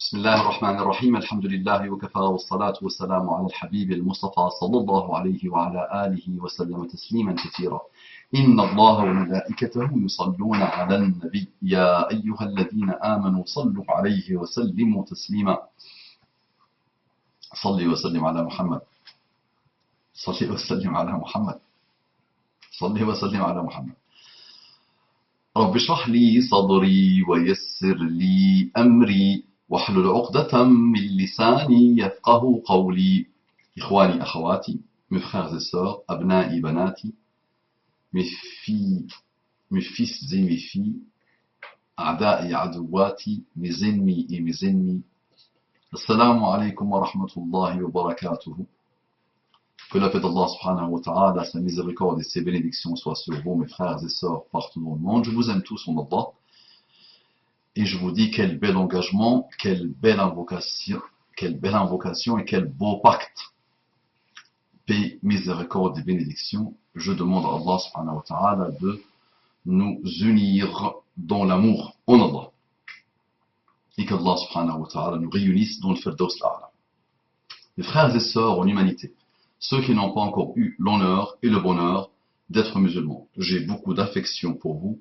بسم الله الرحمن الرحيم الحمد لله وكفى والصلاة والسلام على الحبيب المصطفى صلى الله عليه وعلى آله وسلم تسليما كثيرا إن الله وملائكته يصلون على النبي يا أيها الذين آمنوا صلوا عليه وسلموا تسليما صلي وسلم على محمد صلي وسلم على محمد صلي وسلم على محمد رب اشرح لي صدري ويسر لي أمري واحلل عقدة من لساني يفقه قولي إخواني أخواتي mes frères et sœurs أبنائي بناتي mes fils et mes filles أعدائي عدواتي mes ennemis et mes ennemis Assalamu alaikum wa rahmatullahi wa barakatuh. Que la paix d'Allah subhanahu wa ta'ala, sa miséricorde et ses bénédictions soient sur vous, mes frères et sœurs, partout dans le monde. Je vous aime tous en Allah. Et je vous dis quel bel engagement, quelle belle invocation et quel beau pacte. Paix, miséricorde et bénédiction. Je demande à Allah subhanahu wa ta'ala de nous unir dans l'amour en Allah. Et qu'Allah subhanahu wa ta'ala nous réunisse dans le Firdaus al-A'la. Mes frères et sœurs en humanité, ceux qui n'ont pas encore eu l'honneur et le bonheur d'être musulmans, j'ai beaucoup d'affection pour vous,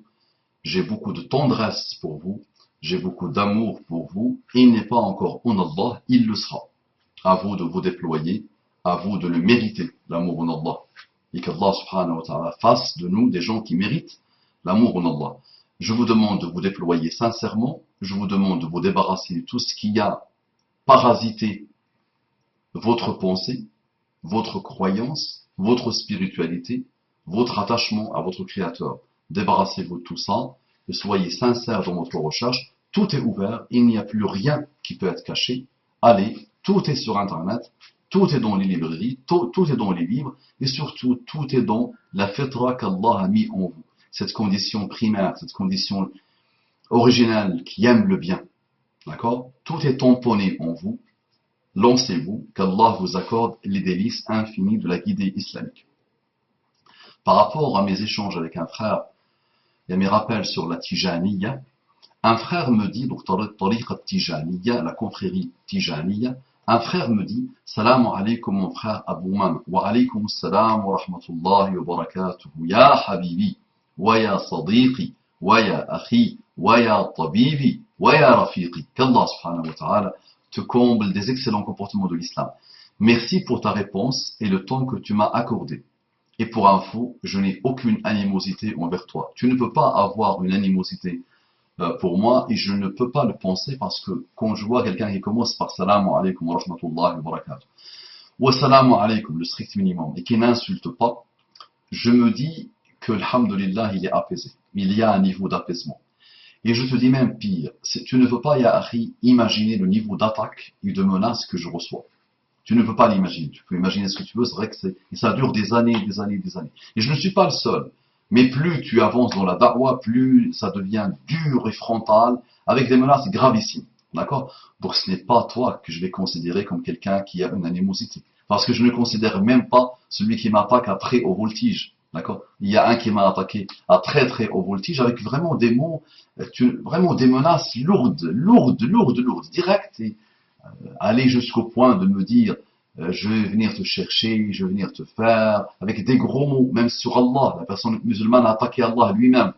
j'ai beaucoup de tendresse pour vous, j'ai beaucoup d'amour pour vous. Il n'est pas encore en Allah, il le sera. À vous de vous déployer, à vous de le mériter, l'amour en Allah. Et qu'Allah subhanahu wa ta'ala fasse de nous des gens qui méritent l'amour en Allah. Je vous demande de vous déployer sincèrement, je vous demande de vous débarrasser de tout ce qui a parasité votre pensée, votre croyance, votre spiritualité, votre attachement à votre Créateur. Débarrassez-vous de tout ça et soyez sincères dans votre recherche. Tout est ouvert, il n'y a plus rien qui peut être caché. Allez, tout est sur Internet, tout est dans les librairies, tout est dans les livres et surtout tout est dans la fitra qu'Allah a mis en vous. Cette condition primaire, cette condition originale qui aime le bien. D'accord? Tout est tamponné en vous. Lancez-vous, qu'Allah vous accorde les délices infinies de la guidée islamique. Par rapport à mes échanges avec un frère et mes rappels sur la Tijaniya, un frère me dit, donc Tariqa Tijaniya, la confrérie Tijaniya, un frère me dit, Salam alaykum mon frère Abu Mam, wa alaykum salam wa rahmatullahi wa barakatuhu, ya habibi, wa ya sadiqi, wa ya akhi, wa ya tabibi, wa ya rafiqi. Qu'Allah subhanahu wa ta'ala te comble des excellents comportements de l'islam. Merci pour ta réponse et le temps que tu m'as accordé. Et pour info, je n'ai aucune animosité envers toi. Tu ne peux pas avoir une animosité pour moi et je ne peux pas le penser parce que quand je vois quelqu'un qui commence par Salamu alaykum wa rahmatullahi wa barakatuh ou Salamu alaykum, le strict minimum, et qui n'insulte pas, je me dis que alhamdulillah il est apaisé. Il y a un niveau d'apaisement. Et je te dis même pire, tu ne peux pas, ya akhi, imaginer le niveau d'attaque et de menace que je reçois. Tu ne peux pas l'imaginer. Tu peux imaginer ce que tu veux, c'est vrai que ça dure des années, des années, des années. Et je ne suis pas le seul. Mais plus tu avances dans la da'wah, plus ça devient dur et frontal, avec des menaces gravissimes. D'accord? Donc ce n'est pas toi que je vais considérer comme quelqu'un qui a une animosité. Parce que je ne considère même pas celui qui m'attaque à très haut voltige. D'accord? Il y a un qui m'a attaqué à très très haut voltige avec vraiment des mots, vraiment des menaces lourdes, directes et aller jusqu'au point de me dire je vais venir te chercher, je vais venir te faire, avec des gros mots, même sur Allah. La personne musulmane a attaqué Allah lui-même.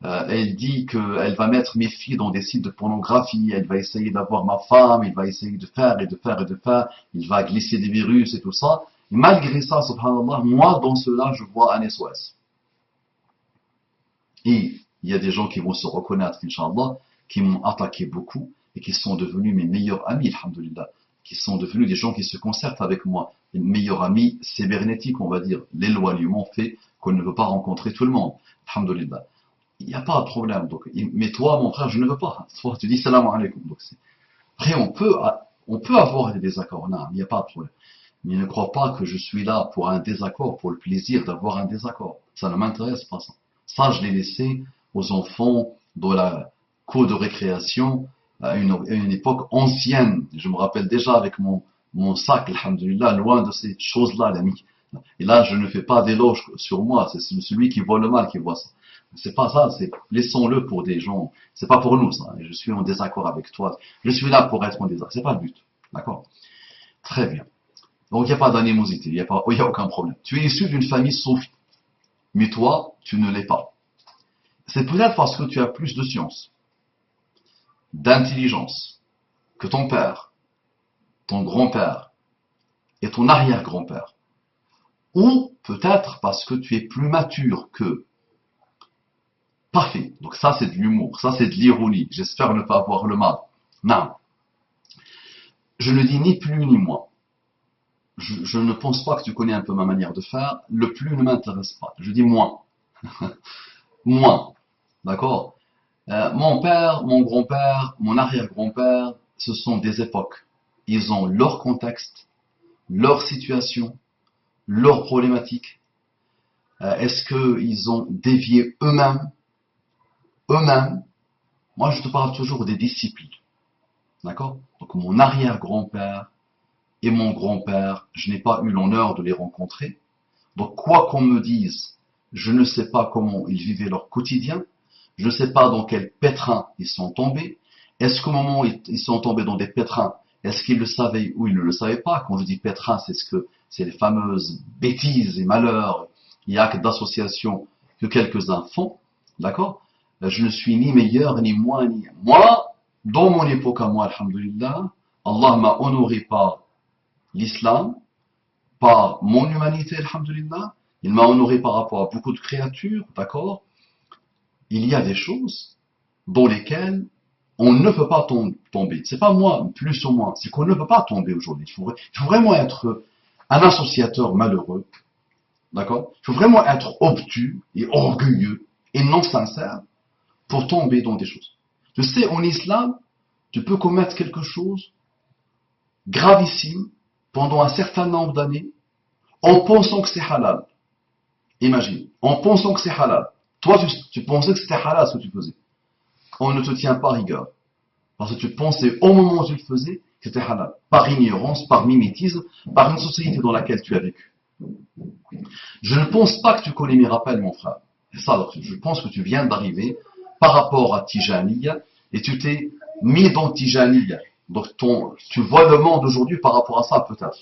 Elle dit qu'elle va mettre mes filles dans des sites de pornographie, elle va essayer d'avoir ma femme, il va essayer de faire, il va glisser des virus et tout ça. Et malgré ça, subhanallah, moi dans cela, je vois un SOS. Et il y a des gens qui vont se reconnaître, Inch'Allah, qui m'ont attaqué beaucoup et qui sont devenus mes meilleurs amis, alhamdulillah, qui sont devenus des gens qui se concertent avec moi. Les meilleurs amis cybernétiques, on va dire. L'éloignement fait qu'on ne peut pas rencontrer tout le monde, alhamdulillah. Il n'y a pas de problème. Donc, mais toi, mon frère, je ne veux pas. Toi, tu dis salam alaykoum. Donc, après, on peut avoir des désaccords, non, il n'y a pas de problème. Mais ne crois pas que je suis là pour un désaccord, pour le plaisir d'avoir un désaccord. Ça ne m'intéresse pas, ça. Ça, je l'ai laissé aux enfants dans la cour de récréation à une époque ancienne. Je me rappelle déjà avec mon sac, alhamdulillah, loin de ces choses-là, l'ami. Et là, je ne fais pas d'éloge sur moi, c'est celui qui voit le mal qui voit ça. C'est pas ça, laissons-le pour des gens, c'est pas pour nous ça. Je suis en désaccord avec toi. Je suis là pour être en désaccord. C'est pas le but. D'accord? Très bien. Donc il n'y a pas d'animosité, il y a aucun problème. Tu es issu d'une famille soufie, mais toi, tu ne l'es pas. C'est peut-être parce que tu as plus de science, d'intelligence que ton père, ton grand-père et ton arrière-grand-père. Ou peut-être parce que tu es plus mature qu'eux. Parfait. Donc ça, c'est de l'humour. Ça, c'est de l'ironie. J'espère ne pas avoir le mal. Non. Je ne dis ni plus ni moins. Je ne pense pas que tu connais un peu ma manière de faire. Le plus ne m'intéresse pas. Je dis moins. Moins. D'accord? Mon père, mon grand-père, mon arrière-grand-père, ce sont des époques. Ils ont leur contexte, leur situation, leurs problématiques. Est-ce qu'ils ont dévié eux-mêmes? Eux-mêmes? Moi, je te parle toujours des disciples. D'accord? Donc, mon arrière-grand-père et mon grand-père, je n'ai pas eu l'honneur de les rencontrer. Donc, quoi qu'on me dise, je ne sais pas comment ils vivaient leur quotidien. Je ne sais pas dans quel pétrin ils sont tombés. Est-ce qu'au moment où ils sont tombés dans des pétrins, est-ce qu'ils le savaient ou ils ne le savaient pas? Quand je dis pétrin, c'est les fameuses bêtises et malheurs, il y a actes d'association que quelques-uns font. D'accord? Je ne suis ni meilleur, ni moins, ni... Moi, dans mon époque à moi, alhamdulillah, Allah m'a honoré par l'islam, par mon humanité, alhamdulillah. Il m'a honoré par rapport à beaucoup de créatures, d'accord? Il y a des choses dans lesquelles on ne peut pas tomber. C'est pas moi, plus ou moins, c'est qu'on ne peut pas tomber aujourd'hui. Il faut vraiment être un associateur malheureux, d'accord? Il faut vraiment être obtus et orgueilleux et non sincère pour tomber dans des choses. Tu sais, en islam, tu peux commettre quelque chose gravissime pendant un certain nombre d'années en pensant que c'est halal. Imagine, en pensant que c'est halal. Toi, tu pensais que c'était halal ce que tu faisais. On ne te tient pas rigueur. Parce que tu pensais au moment où tu le faisais que c'était halal. Par ignorance, par mimétisme, par une société dans laquelle tu as vécu. Je ne pense pas que tu connais mes rappels, mon frère. Et ça, je pense que tu viens d'arriver par rapport à Tijaniya et tu t'es mis dans Tijaniya. Donc tu vois le monde aujourd'hui par rapport à ça peut-être.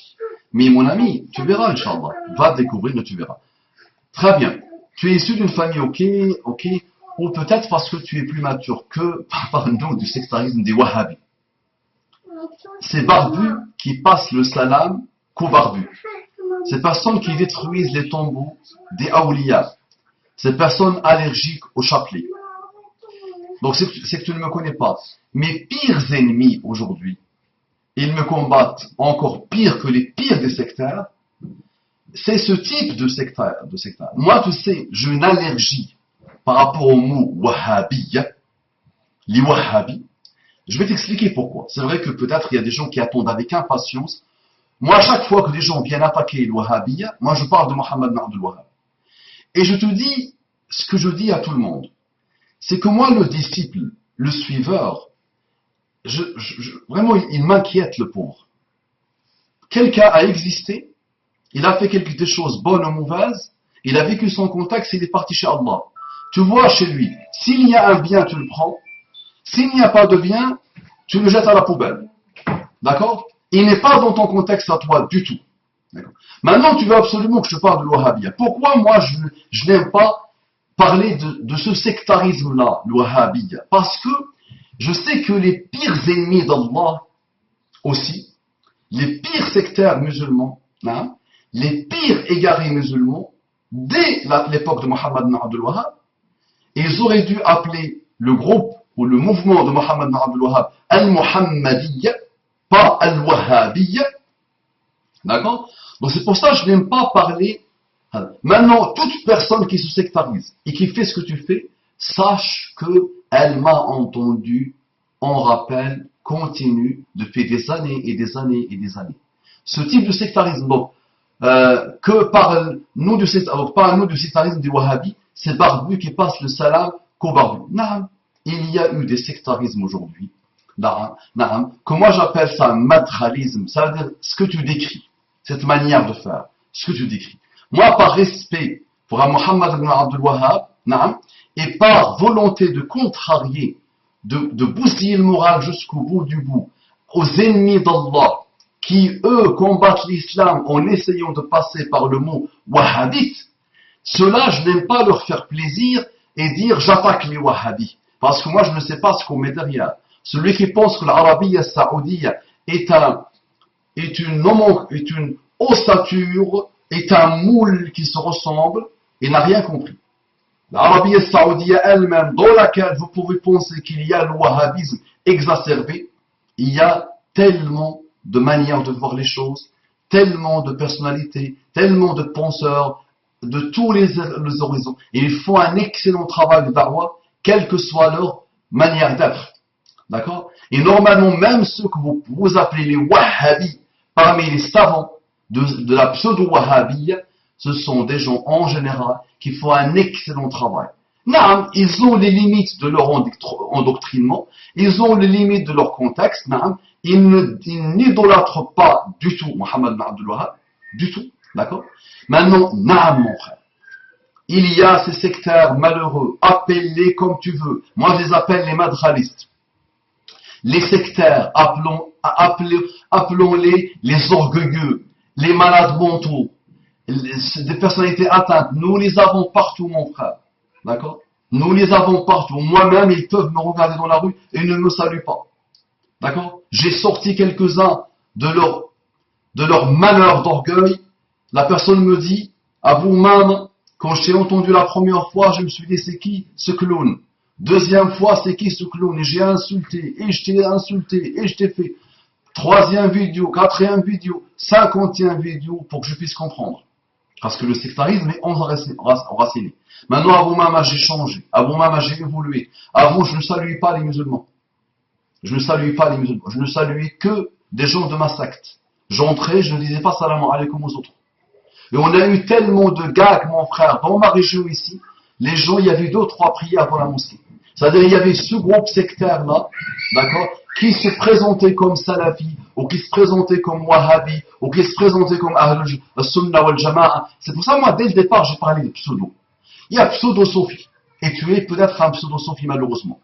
Mais mon ami, tu verras, Inch'Allah. Va découvrir, mais tu verras. Très bien. Tu es issu d'une famille, ok, ou peut-être parce que tu es plus mature que, pardon, du sectarisme des Wahhabis. Ces barbus qui passent le salam qu'aux barbus. Ces personnes qui détruisent les tombeaux des Awliya. Ces personnes allergiques au chapelet. Donc c'est que tu ne me connais pas. Mes pires ennemis aujourd'hui, ils me combattent encore pire que les pires des sectaires. C'est ce type de sectaire. Moi, tu sais, j'ai une allergie par rapport au mot wahhabiyya, les wahhabis. Je vais t'expliquer pourquoi. C'est vrai que peut-être il y a des gens qui attendent avec impatience. Moi, à chaque fois que des gens viennent attaquer le wahhabiyya, moi je parle de Mohammed ibn Abdul Wahhab. Et je te dis ce que je dis à tout le monde. C'est que moi, le disciple, le suiveur, vraiment, il m'inquiète le pauvre. Quelqu'un a existé, il a fait quelque chose bonnes ou mauvaises, il a vécu son contexte, il est parti chez Allah. Tu vois chez lui, s'il y a un bien, tu le prends. S'il n'y a pas de bien, tu le jettes à la poubelle. D'accord? Il n'est pas dans ton contexte à toi du tout. Maintenant, tu veux absolument que je parle de l'Wahhabiyya. Pourquoi moi, je n'aime pas parler de ce sectarisme-là, l'Wahhabiyya? Parce que je sais que les pires ennemis d'Allah aussi, les pires sectaires musulmans, hein, les pires égarés musulmans, dès l'époque de Mohammed ibn Abdul Wahhab, ils auraient dû appeler le groupe ou le mouvement de Mohammed ibn Abdul Wahhab Al-Muhammadiyya, pas Al-Wahhabiyya. D'accord? Donc c'est pour ça que je n'aime pas parler. Maintenant, toute personne qui se sectarise et qui fait ce que tu fais, sache qu'elle m'a entendu en rappel continu depuis des années et des années et des années. Ce type de sectarisme, donc, que parle-nous du sectarisme des Wahhabis, ces barbus qui passent le salam qu'aux barbus. Non, il y a eu des sectarismes aujourd'hui, que moi j'appelle ça un madralisme, ça veut dire ce que tu décris, cette manière de faire, ce que tu décris. Moi, par respect pour un Mohammed ibn Abdul Wahhab, naam, et par volonté de contrarier, de bousiller le moral jusqu'au bout du bout, aux ennemis d'Allah, qui eux combattent l'islam en essayant de passer par le mot wahhabite, cela je n'aime pas leur faire plaisir et dire j'attaque les wahhabis, parce que moi je ne sais pas ce qu'on met derrière. Celui qui pense que l'Arabie saoudite est une ossature, est un moule qui se ressemble, il n'a rien compris. L'Arabie saoudite elle-même, dans laquelle vous pouvez penser qu'il y a le wahhabisme exacerbé, il y a tellement de manières de voir les choses, tellement de personnalités, tellement de penseurs, de tous les horizons. Et ils font un excellent travail de da'wah, quelle que soit leur manière d'être. D'accord? Et normalement, même ceux que vous appelez les wahhabis, parmi les savants de la pseudo-wahhabiyya, ce sont des gens en général qui font un excellent travail. Non, ils ont les limites de leur endoctrinement, ils ont les limites de leur contexte, non, ils n'idolâtrent pas du tout Mohammed bin Abdul Wahhab, du tout, d'accord? Maintenant, naam, mon frère, il y a ces sectaires malheureux, appelle-les comme tu veux, moi je les appelle les madralistes. Les sectaires, appelons-les les orgueilleux, les malades mentaux, des personnalités atteintes, nous les avons partout, mon frère. D'accord? Nous les avons partout. Moi-même, ils peuvent me regarder dans la rue et ils ne me saluent pas. D'accord? J'ai sorti quelques-uns de leur malheur d'orgueil. La personne me dit, à vous-même, quand je t'ai entendu la première fois, je me suis dit, c'est qui ce clown? Deuxième fois, c'est qui ce clown? Et j'ai insulté, et je t'ai insulté, et je t'ai fait. Troisième vidéo, quatrième vidéo, 50e vidéo pour que je puisse comprendre. Parce que le sectarisme est enraciné. Maintenant, avant même, j'ai changé. Avant même, j'ai évolué. Avant, je ne saluais pas les musulmans. Je ne saluais pas les musulmans. Je ne saluais que des gens de ma secte. J'entrais, je ne disais pas salam alaikum aux autres. Et on a eu tellement de gags, mon frère, dans ma région ici. Les gens, il y avait 2-3 prières dans la mosquée. C'est-à-dire, il y avait ce groupe sectaire-là, d'accord, qui se présentait comme salafi, ou qui se présentait comme wahhabi, ou qui se présentait comme ahlul sunnah wal jama'a. C'est pour ça, moi, dès le départ, j'ai parlé de pseudo. Il y a pseudo-sophie. Et tu es peut-être un pseudo-sophie, malheureusement.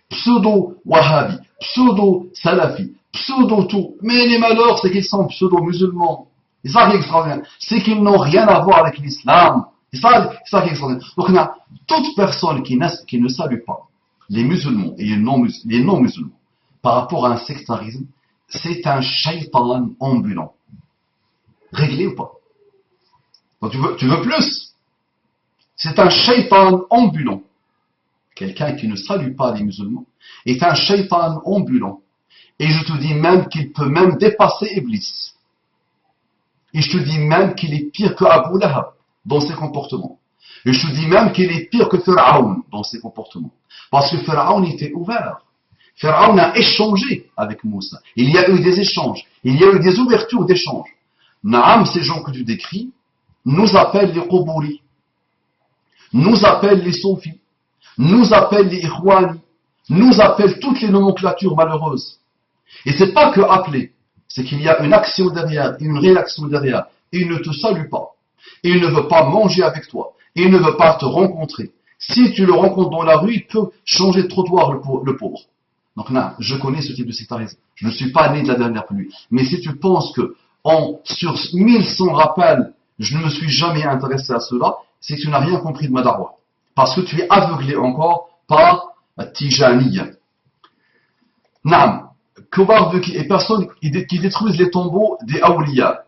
Pseudo-wahhabi, pseudo-salafi, pseudo-tout. Mais les malheurs, c'est qu'ils sont pseudo-musulmans. Et ça qui est extraordinaire, c'est qu'ils n'ont rien à voir avec l'islam. C'est ça qui est extraordinaire. Donc, on a toute personne qui ne salue pas les musulmans et les non-musulmans par rapport à un sectarisme, c'est un shaitan ambulant. Réglé ou pas? Donc, tu veux plus? C'est un shaitan ambulant. Quelqu'un qui ne salue pas les musulmans est un shaitan ambulant. Et je te dis même qu'il peut même dépasser Iblis. Et je te dis même qu'il est pire que Abu Lahab dans ses comportements. Et je te dis même qu'il est pire que Pharaon dans ses comportements. Parce que Pharaon était ouvert. Pharaon a échangé avec Moussa. Il y a eu des échanges. Il y a eu des ouvertures d'échanges. Naam, ces gens que tu décris, nous appellent les Quburi, nous appellent les Sofis, nous appellent les Ikhwani, nous appellent toutes les nomenclatures malheureuses. Et c'est pas que appeler, c'est qu'il y a une action derrière, une réaction derrière. Il ne te salue pas. Il ne veut pas manger avec toi. Il ne veut pas te rencontrer. Si tu le rencontres dans la rue, il peut changer de trottoir, le pauvre. Donc là, je connais ce type de sectarisme. Je ne suis pas né de la dernière pluie. Mais si tu penses que sur 1100 rappels, je ne me suis jamais intéressé à cela, c'est que tu n'as rien compris de ma darwa. Parce que tu es aveuglé encore par Tijaniya. Naam. Et personnes qui détruisent les tombeaux des awliya.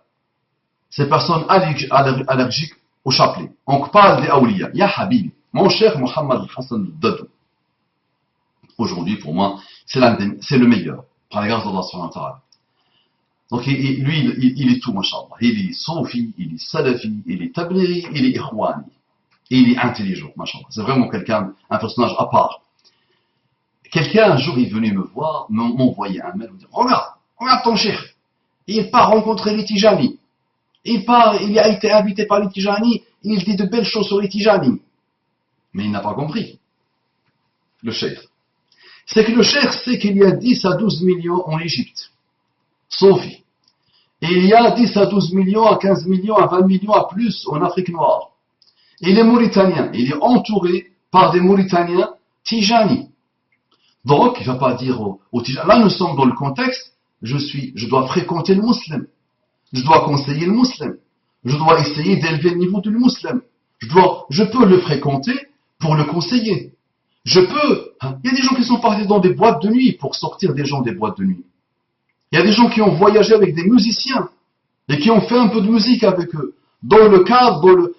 Ces personnes allergiques au chapelet. On parle des awliya. Ya Habib, mon cher Mohammed Hassan Dadou. Aujourd'hui, pour moi, c'est le meilleur. Par la grâce d'Allah subhanahu wa ta'ala. Donc, lui, il est tout, mashallah. Il est Sofi, il est Salafi, il est Tablighi, il est Ikhwani. Et il est intelligent, mashallah. C'est vraiment un personnage à part. Quelqu'un, un jour, est venu me voir, m'envoyer un mail, me dire, regarde ton cheikh. Il part rencontrer les Tijani. Il a été invité par les Tijani, il dit de belles choses sur les Tijani. Mais il n'a pas compris. Le cheikh. C'est que le cheikh sait qu'il y a 10 à 12 millions en Égypte. Sophie. Et il y a 10 à 12 millions, à 15 millions, à 20 millions, à plus en Afrique noire. Il est mauritanien. Il est entouré par des Mauritaniens Tijani. Donc, il ne va pas dire aux Tijani. Là, nous sommes dans le contexte, je dois fréquenter le musulman. Je dois conseiller le musulman. Je dois essayer d'élever le niveau du musulman. Je peux le fréquenter pour le conseiller. Il y a des gens qui sont partis dans des boîtes de nuit pour sortir des gens des boîtes de nuit. Il y a des gens qui ont voyagé avec des musiciens et qui ont fait un peu de musique avec eux. Dans le cadre,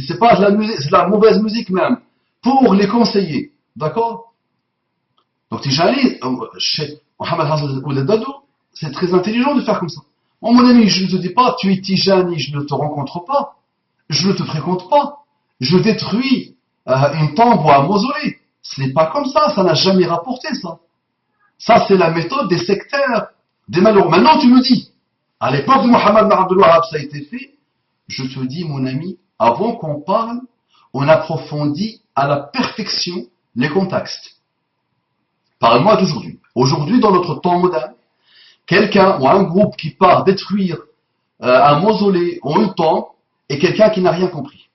c'est pas de la musique, c'est de la mauvaise musique même, pour les conseiller. D'accord? Donc Tijani, chez Mohamed Hassan Ouledadou, c'est très intelligent de faire comme ça. Oh, mon ami, je ne te dis pas, tu es Tijani, je ne te rencontre pas, je ne te fréquente pas, je détruis une tombe ou un mausolée. Ce n'est pas comme ça n'a jamais rapporté ça. Ça, c'est la méthode des sectaires, des malheureux. Maintenant, tu me dis, à l'époque de Mohamed Abdel Wahhab, ça a été fait. Je te dis, mon ami, avant qu'on parle, on approfondit à la perfection les contextes. Parle-moi d'aujourd'hui. Aujourd'hui, dans notre temps moderne, quelqu'un ou un groupe qui part détruire un mausolée ou une tombe et quelqu'un qui n'a rien compris.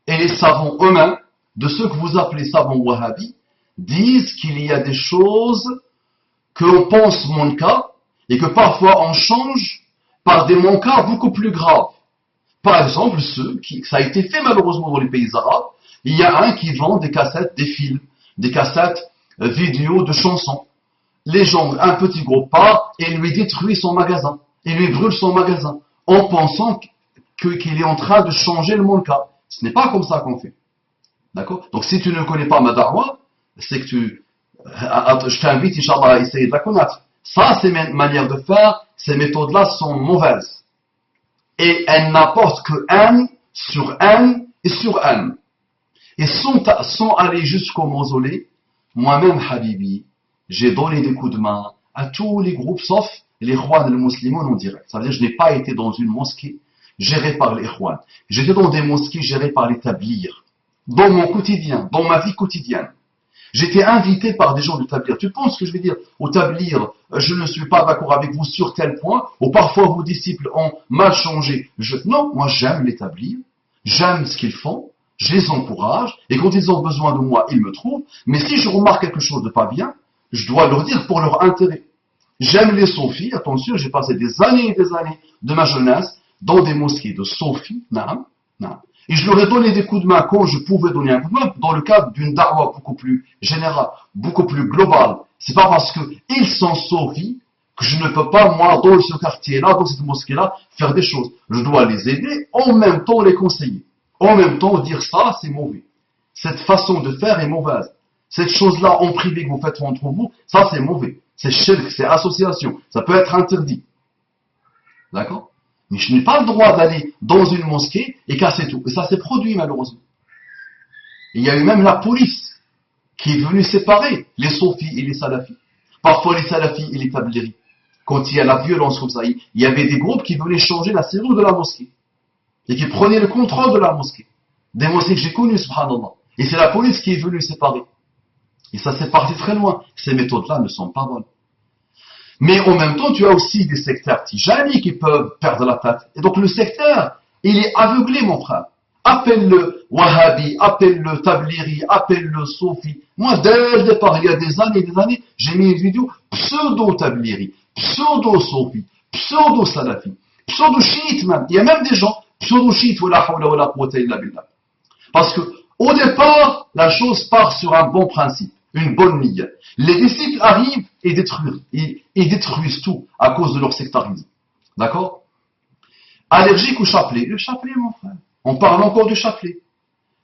Et les savants eux-mêmes, de ceux que vous appelez savants wahhabis, disent qu'il y a des choses que l'on pense monka et que parfois on change par des mankas beaucoup plus graves. Par exemple, ça a été fait malheureusement dans les pays arabes, il y a un qui vend des cassettes, des films, des cassettes vidéo de chansons. Les gens, un petit groupe part et lui détruit son magasin, il lui brûle son magasin, en pensant qu'il est en train de changer le manka. Ce n'est pas comme ça qu'on fait. D'accord? Donc si tu ne connais pas ma da'wa, c'est que je t'invite, Inch'Allah, à essayer de la connaître. Ça, ces manières de faire, ces méthodes-là sont mauvaises. Et elles n'apportent que haine sur haine et sur haine. Et sans aller jusqu'au mausolée, moi-même, Habibi, j'ai donné des coups de main à tous les groupes, sauf les Ikhwan et les musulmans en direct. Ça veut dire que je n'ai pas été dans une mosquée gérée par les Ikhwan. J'étais dans des mosquées gérées par les tablirs. Dans mon quotidien, dans ma vie quotidienne. J'étais invité par des gens du tablir. Tu penses que je vais dire au tablir, je ne suis pas d'accord avec vous sur tel point, ou parfois vos disciples ont mal changé. Non, moi j'aime les tablir, j'aime ce qu'ils font, je les encourage, et quand ils ont besoin de moi, ils me trouvent. Mais si je remarque quelque chose de pas bien, je dois leur dire pour leur intérêt. J'aime les Sophies, attention, j'ai passé des années et des années de ma jeunesse dans des mosquées de Sophie, et je leur ai donné des coups de main quand je pouvais donner un coup de main dans le cadre d'une da'wa beaucoup plus générale, beaucoup plus globale. C'est pas parce qu'ils sont Sophie que je ne peux pas, moi, dans ce quartier-là, dans cette mosquée-là, faire des choses. Je dois les aider, en même temps les conseiller. En même temps dire ça, c'est mauvais. Cette façon de faire est mauvaise. Cette chose-là en privé que vous faites entre vous, ça c'est mauvais. C'est shirk, c'est association. Ça peut être interdit. D'accord? Mais je n'ai pas le droit d'aller dans une mosquée et casser tout. Et ça s'est produit malheureusement. Il y a eu même la police qui est venue séparer les Sofis et les Salafis. Parfois les Salafis et les Tabliris. Quand il y a la violence comme ça, il y avait des groupes qui venaient changer la serrure de la mosquée. Et qui prenaient le contrôle de la mosquée. Des mosquées que j'ai connues, subhanallah. Et c'est la police qui est venue séparer. Et ça s'est parti très loin. Ces méthodes-là ne sont pas bonnes. Mais en même temps, tu as aussi des sectaires tijani qui peuvent perdre la tête. Et donc le sectaire, il est aveuglé, mon frère. Appelle-le Wahhabi, appelle-le Tabliri, appelle-le Sofi. Moi, dès le départ, il y a des années, j'ai mis une vidéo pseudo-Tabliri, pseudo-Sofi, pseudo-Salafi, pseudo-Chiite même. Il y a même des gens pseudo-Chiite, wala hawla wala quwwata illa billah. Parce que au départ, la chose part sur un bon principe. Une bonne niya. Les disciples arrivent et détruisent tout à cause de leur sectarisme. D'accord? Allergique au chapelet. Le chapelet, mon frère. On parle encore du chapelet.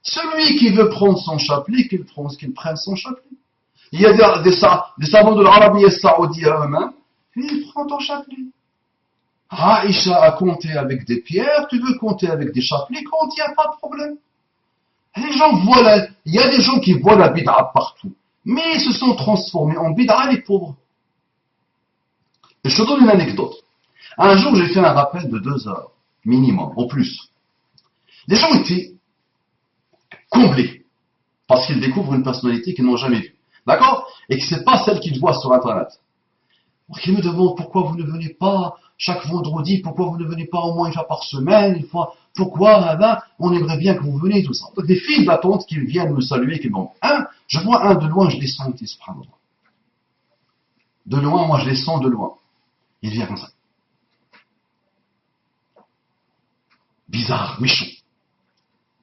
Celui qui veut prendre son chapelet, qu'il prenne son chapelet. Il y a des savants de l'Arabie saoudienne eux-mêmes. Ils prennent ton chapelet. Aïcha a compté avec des pierres, tu veux compter avec des chapelets, compte, il n'y a pas de problème. Les gens il y a des gens qui voient la bid'a partout. Mais ils se sont transformés en bid'a, les pauvres. Et je te donne une anecdote. Un jour, j'ai fait un rappel de 2 heures, minimum, au plus. Les gens étaient comblés, parce qu'ils découvrent une personnalité qu'ils n'ont jamais vue. D'accord? Et que ce n'est pas celle qu'ils voient sur Internet. Donc, ils me demandent pourquoi vous ne venez pas chaque vendredi, pourquoi vous ne venez pas au moins une fois par semaine, une fois pourquoi là, on aimerait bien que vous veniez, tout ça. Donc des filles d'attente qui viennent me saluer, qui vont, je vois un de loin, je les sens, subhanallah. De loin, moi je les sens de loin. Il vient comme ça. Bizarre, méchant.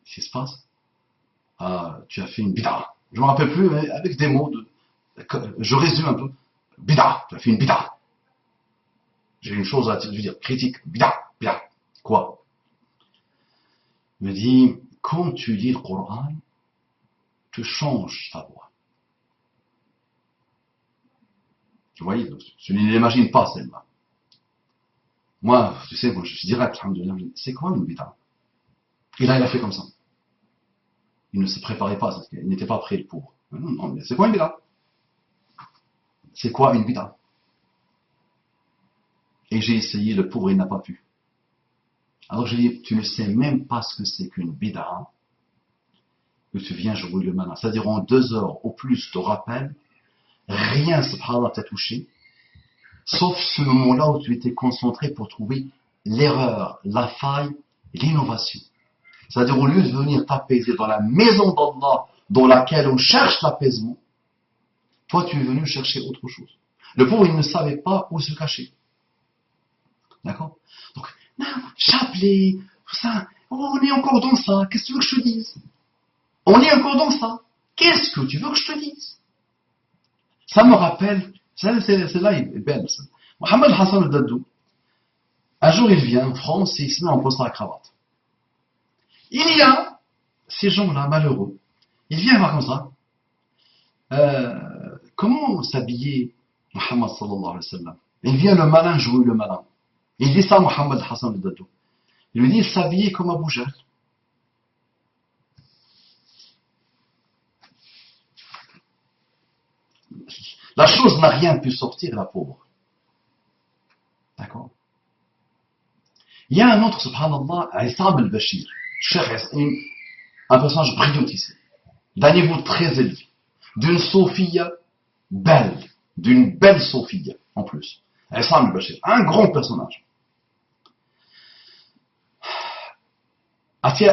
Qu'est-ce qui se passe? Ah, tu as fait une bid'a. Je ne me rappelle plus, mais avec des mots, je résume un peu. Bid'a, tu as fait une bid'a. J'ai une chose à te dire, critique, bid'a, bid'a. Quoi? Il me dit, quand tu lis le Coran, tu changes ta voix. Vous voyez, tu ne l'imagines pas celle-là. Moi, tu sais, moi, je suis direct, c'est quoi une bid'a? Et là, il a fait comme ça. Il ne se préparait pas, il n'était pas prêt pour. Non, mais c'est quoi une bid'a? C'est quoi une bid'a? Et j'ai essayé, le pauvre, il n'a pas pu. Alors j'ai dit, tu ne sais même pas ce que c'est qu'une bid'a, que tu viens jouer le malin. C'est-à-dire en 2 heures au plus de rappel, rien, subhanallah, t'a touché, sauf ce moment-là où tu étais concentré pour trouver l'erreur, la faille, l'innovation. C'est-à-dire au lieu de venir t'apaiser dans la maison d'Allah, dans laquelle on cherche l'apaisement, toi tu es venu chercher autre chose. Le pauvre, il ne savait pas où se cacher. D'accord? Donc, non, chapelet, tout ça, on est encore dans ça, qu'est-ce que tu veux que je te dise? On est encore dans ça, qu'est-ce que tu veux que je te dise? Ça me rappelle, celle-là est belle. Ça. Mohamed Hassan al-Daddou, un jour il vient en France et il se met en poste à la cravate. Il y a ces gens-là, malheureux, ils viennent voir comme ça. Comment s'habiller Mohamed sallallahu alayhi wa sallam? Il vient le malin jouer le malin. Il dit ça à Mohamed Hassan al-Daddou. Il lui dit, il s'habillait comme Abu Jahl. La chose n'a rien pu sortir, la pauvre. D'accord? Il y a un autre, subhanallah, Issam al-Bashir, un personnage brillantissime, d'un niveau très élevé, d'une Sophia belle, d'une belle Sophia, en plus. Issam al-Bashir, un grand personnage.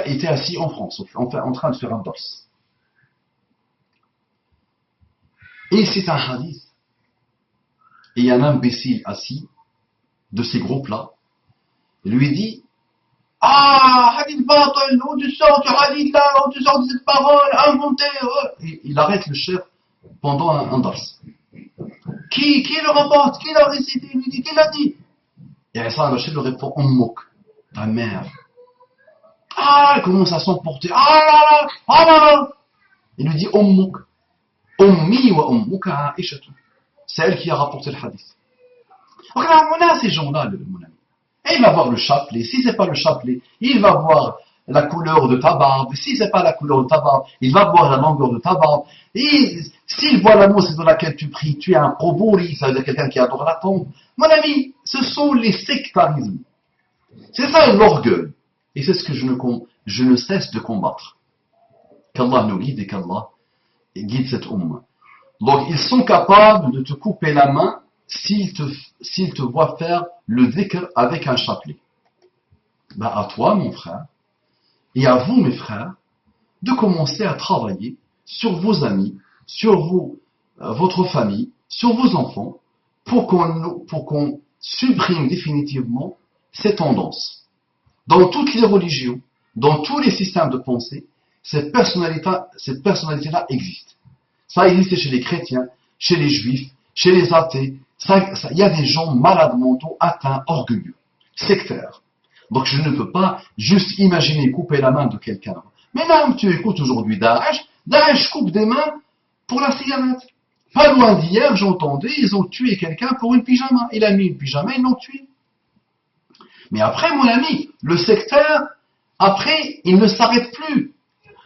Était assis en France, en train de faire un dors. Et c'est un hadith. Et il y a un imbécile assis de ces groupes-là. Il lui dit, hadith batal, où tu sors du hadith là, où tu sors de cette parole, inventée. Et il arrête le chef pendant un dars. Qui le rapporte? Qui l'a récité? Il lui dit, qui l'a dit? Et ça, le chef lui répond, Ummouk, ta mère. Il commence à s'emporter. Il lui dit, Ummouk. Ummi wa ummuka Aishatu. C'est elle qui a rapporté le hadith. Donc là, on a ces gens-là, mon ami. Et il va voir le chapelet. Si c'est pas le chapelet, il va voir la couleur de ta barbe. Si c'est pas la couleur de ta barbe, il va voir la longueur de ta barbe. Et s'il voit la mosquée dans laquelle tu pries, tu es un probouri, ça veut dire quelqu'un qui adore la tombe. Mon ami, ce sont les sectarismes. C'est ça l'orgueil. Et c'est ce que je ne cesse de combattre. Qu'Allah nous guide et qu'Allah guide cette umma. Donc ils sont capables de te couper la main s'ils te voient faire le dhikr avec un chapelet. À toi, mon frère, et à vous, mes frères, de commencer à travailler sur vos amis, sur votre famille, sur vos enfants, pour qu'on supprime définitivement ces tendances. Dans toutes les religions, dans tous les systèmes de pensée, cette personnalité-là existe. Ça existe chez les chrétiens, chez les juifs, chez les athées. Il y a des gens malades mentaux, atteints, orgueilleux, sectaires. Donc je ne peux pas juste imaginer couper la main de quelqu'un. Mais là, tu écoutes aujourd'hui Daesh coupe des mains pour la cigarette. Pas loin d'hier, j'entendais, ils ont tué quelqu'un pour une pyjama. Il a mis une pyjama, ils l'ont tué. Mais après, mon ami, le sectaire, après, il ne s'arrête plus.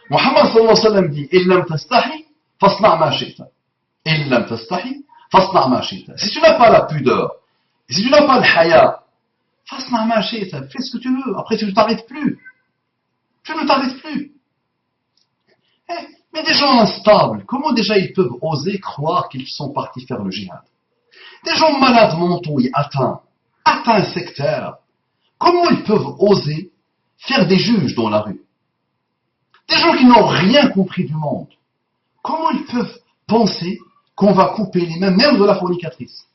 Muhammad sallallahu alayhi wa sallam dit, illam tastahi, fasna' ma shi'ta. Illam tastahi, fasna' ma shi'ta. Si tu n'as pas la pudeur, si tu n'as pas le haya, fasna' ma shi'ta, fais ce que tu veux. Après, tu ne t'arrêtes plus. Tu ne t'arrêtes plus. Mais des gens instables, comment déjà ils peuvent oser croire qu'ils sont partis faire le djihad? Des gens malades mentaux et atteints sectaires, comment ils peuvent oser faire des juges dans la rue. Des gens qui n'ont rien compris du monde. Comment ils peuvent penser qu'on va couper les mains même de la fornicatrice,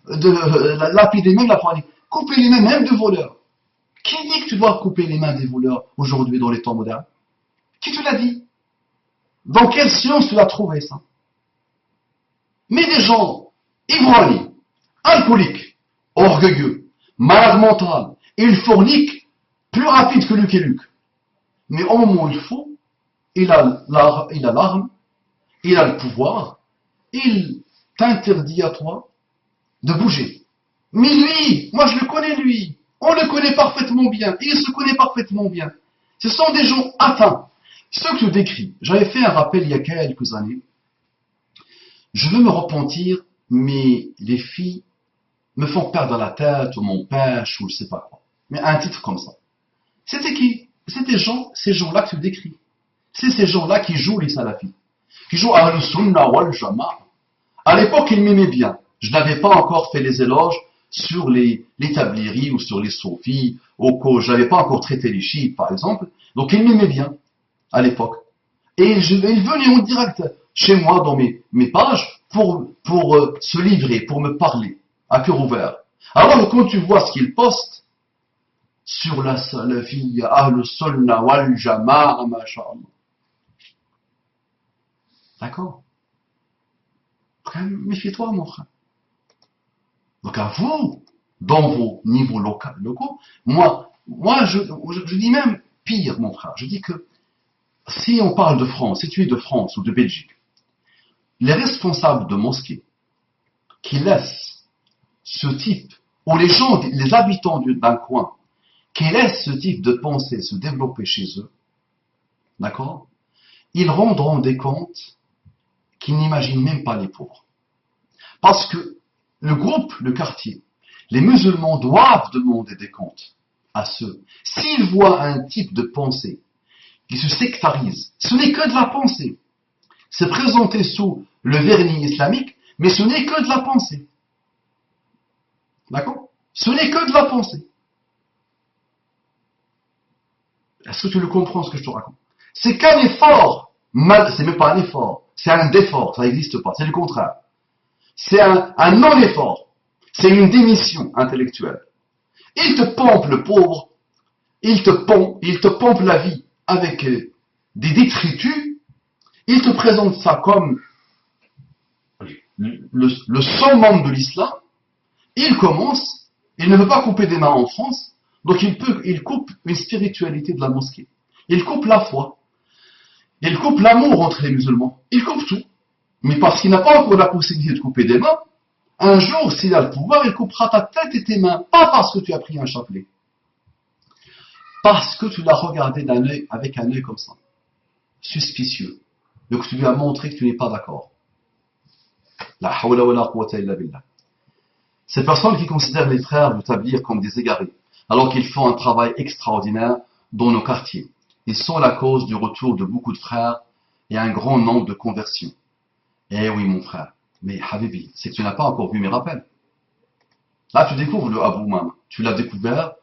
lapider même la fornicatrice, couper les mains même de voleurs? Qui dit que tu dois couper les mains des voleurs aujourd'hui dans les temps modernes? Qui te l'a dit? Dans quelle science tu l'as trouvé ça? Mais des gens ivrognes, alcooliques, orgueilleux, malades mentales, ils forniquent plus rapide que Luc et Luc. Mais au moment où il faut, il a l'arme, il a le pouvoir, il t'interdit à toi de bouger. Mais lui, moi je le connais lui, on le connaît parfaitement bien, il se connaît parfaitement bien. Ce sont des gens atteints. Ceux que je décris, j'avais fait un rappel il y a quelques années. Je veux me repentir, mais les filles me font perdre la tête, ou mon pêche, ou je sais pas quoi. Mais un titre comme ça. C'était qui? C'était ces gens-là que tu décris. C'est ces gens-là qui jouent les salafis, qui jouent à al-sunnah wal jama'a. À l'époque, ils m'aimaient bien. Je n'avais pas encore fait les éloges sur les tabliris ou sur les soufis, je n'avais pas encore traité les chiites, par exemple. Donc, ils m'aimaient bien à l'époque. Et ils venaient en direct chez moi dans mes pages pour se livrer, pour me parler à cœur ouvert. Alors, quand tu vois ce qu'ils postent sur la salafiyya, ahl-sunnah wal jama'a, masha'Allah. D'accord? Méfie-toi, mon frère. Donc à vous, dans vos niveaux locaux, moi je dis même pire, mon frère. Je dis que si on parle de France, si tu es de France ou de Belgique, les responsables de mosquées qui laissent ce type, ou les gens, les habitants d'un coin, qui laissent ce type de pensée se développer chez eux, d'accord? Ils rendront des comptes qu'ils n'imaginent même pas les pauvres. Parce que le quartier, les musulmans doivent demander des comptes à ceux. S'ils voient un type de pensée qui se sectarise, ce n'est que de la pensée. C'est présenté sous le vernis islamique, mais ce n'est que de la pensée. D'accord? Ce n'est que de la pensée. Est-ce que tu le comprends ce que je te raconte? C'est qu'un effort. C'est même pas un effort. C'est un défort. Ça n'existe pas. C'est le contraire. C'est un non-effort. C'est une démission intellectuelle. Il te pompe le pauvre. Il te pompe la vie avec des détritus. Il te présente ça comme le summum de l'islam. Il ne veut pas couper des mains en France. Donc il coupe une spiritualité de la mosquée. Il coupe la foi. Il coupe l'amour entre les musulmans. Il coupe tout. Mais parce qu'il n'a pas encore la possibilité de couper des mains, un jour, s'il a le pouvoir, il coupera ta tête et tes mains. Pas parce que tu as pris un chapelet. Parce que tu l'as regardé avec un œil comme ça. Suspicieux. Donc tu lui as montré que tu n'es pas d'accord. La hawla wa la quwwata illa billah. Ces personnes qui considèrent les frères de Tabligh comme des égarés, alors qu'ils font un travail extraordinaire dans nos quartiers. Ils sont la cause du retour de beaucoup de frères et un grand nombre de conversions. Eh oui, mon frère. Mais Habibi, c'est que tu n'as pas encore vu mes rappels. Là, tu découvres le Abu Umama. Tu l'as découvert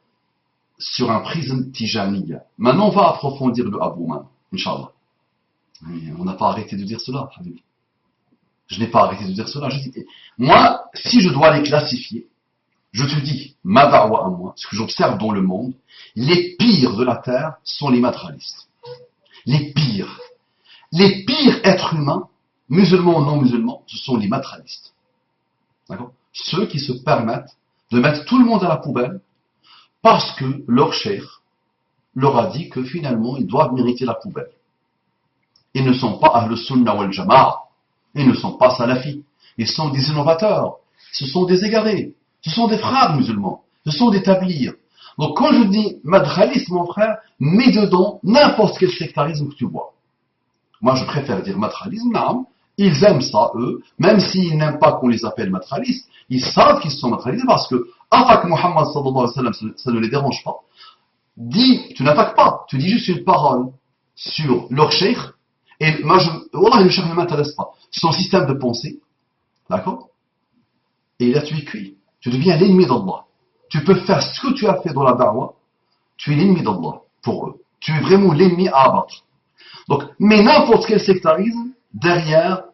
sur un prisme Tijaniya. Maintenant, on va approfondir le Abu Umama, Inch'Allah. Mais on n'a pas arrêté de dire cela, Habibi. Je n'ai pas arrêté de dire cela. Moi, si je dois les classifier, je te dis, ma da'wa à moi, ce que j'observe dans le monde, les pires de la terre sont les matérialistes. Les pires. Les pires êtres humains, musulmans ou non musulmans, ce sont les matérialistes. D'accord? Ceux qui se permettent de mettre tout le monde à la poubelle parce que leur cheikh leur a dit que finalement ils doivent mériter la poubelle. Ils ne sont pas ahl-sunnah wal jama'a. Ils ne sont pas salafis. Ils sont des innovateurs. Ce sont des égarés. Ce sont des frères musulmans. Ce sont des tablirs. Donc quand je dis madraliste, mon frère, mets dedans n'importe quel sectarisme que tu vois. Moi, je préfère dire madralisme, non. Ils aiment ça, eux, même s'ils n'aiment pas qu'on les appelle madralistes. Ils savent qu'ils sont madralistes parce que attaque Muhammad sallallahu alayhi wa sallam, ça ne les dérange pas. Dis, tu n'attaques pas. Tu dis juste une parole sur leur cheikh. Et moi, wallah, le cheikh ne m'intéresse pas. Son système de pensée, d'accord? Et là, tu es cuit. Tu deviens l'ennemi d'Allah. Tu peux faire ce que tu as fait dans la da'wah. tu es l'ennemi d'Allah pour eux. Tu es vraiment l'ennemi à abattre. Donc, mais n'importe quel sectarisme, derrière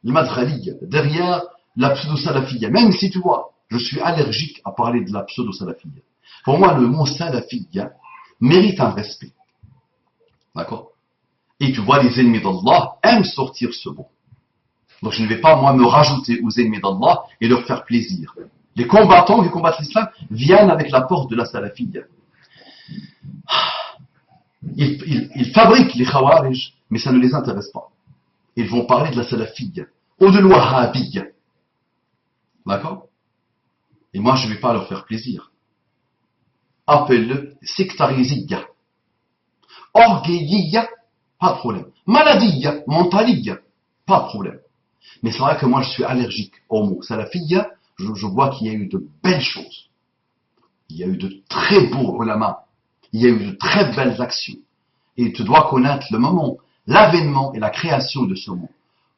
le madkhaliya, derrière la pseudo-salafiyya, même si tu vois, je suis allergique à parler de la pseudo-salafiyya. Pour moi, le mot salafiyya mérite un respect. D'accord? Et tu vois, les ennemis d'Allah aiment sortir ce mot. Donc je ne vais pas, moi, me rajouter aux ennemis d'Allah et leur faire plaisir. Les combattants qui combattent l'islam viennent avec la porte de la salafiyya. Ils fabriquent les khawarij, mais ça ne les intéresse pas. Ils vont parler de la salafiyya ou de l'wahhabiyya. D'accord? Et moi, je ne vais pas leur faire plaisir. Appelle-le sectarisiyya. Orgueillia, pas de problème. Maladiyya, mentaliyya, pas de problème. Mais c'est vrai que moi, je suis allergique au mot salafiyya. Je vois qu'il y a eu de belles choses. Il y a eu de très beaux ulama. Il y a eu de très belles actions. Et tu dois connaître le moment, l'avènement et la création de ce mot.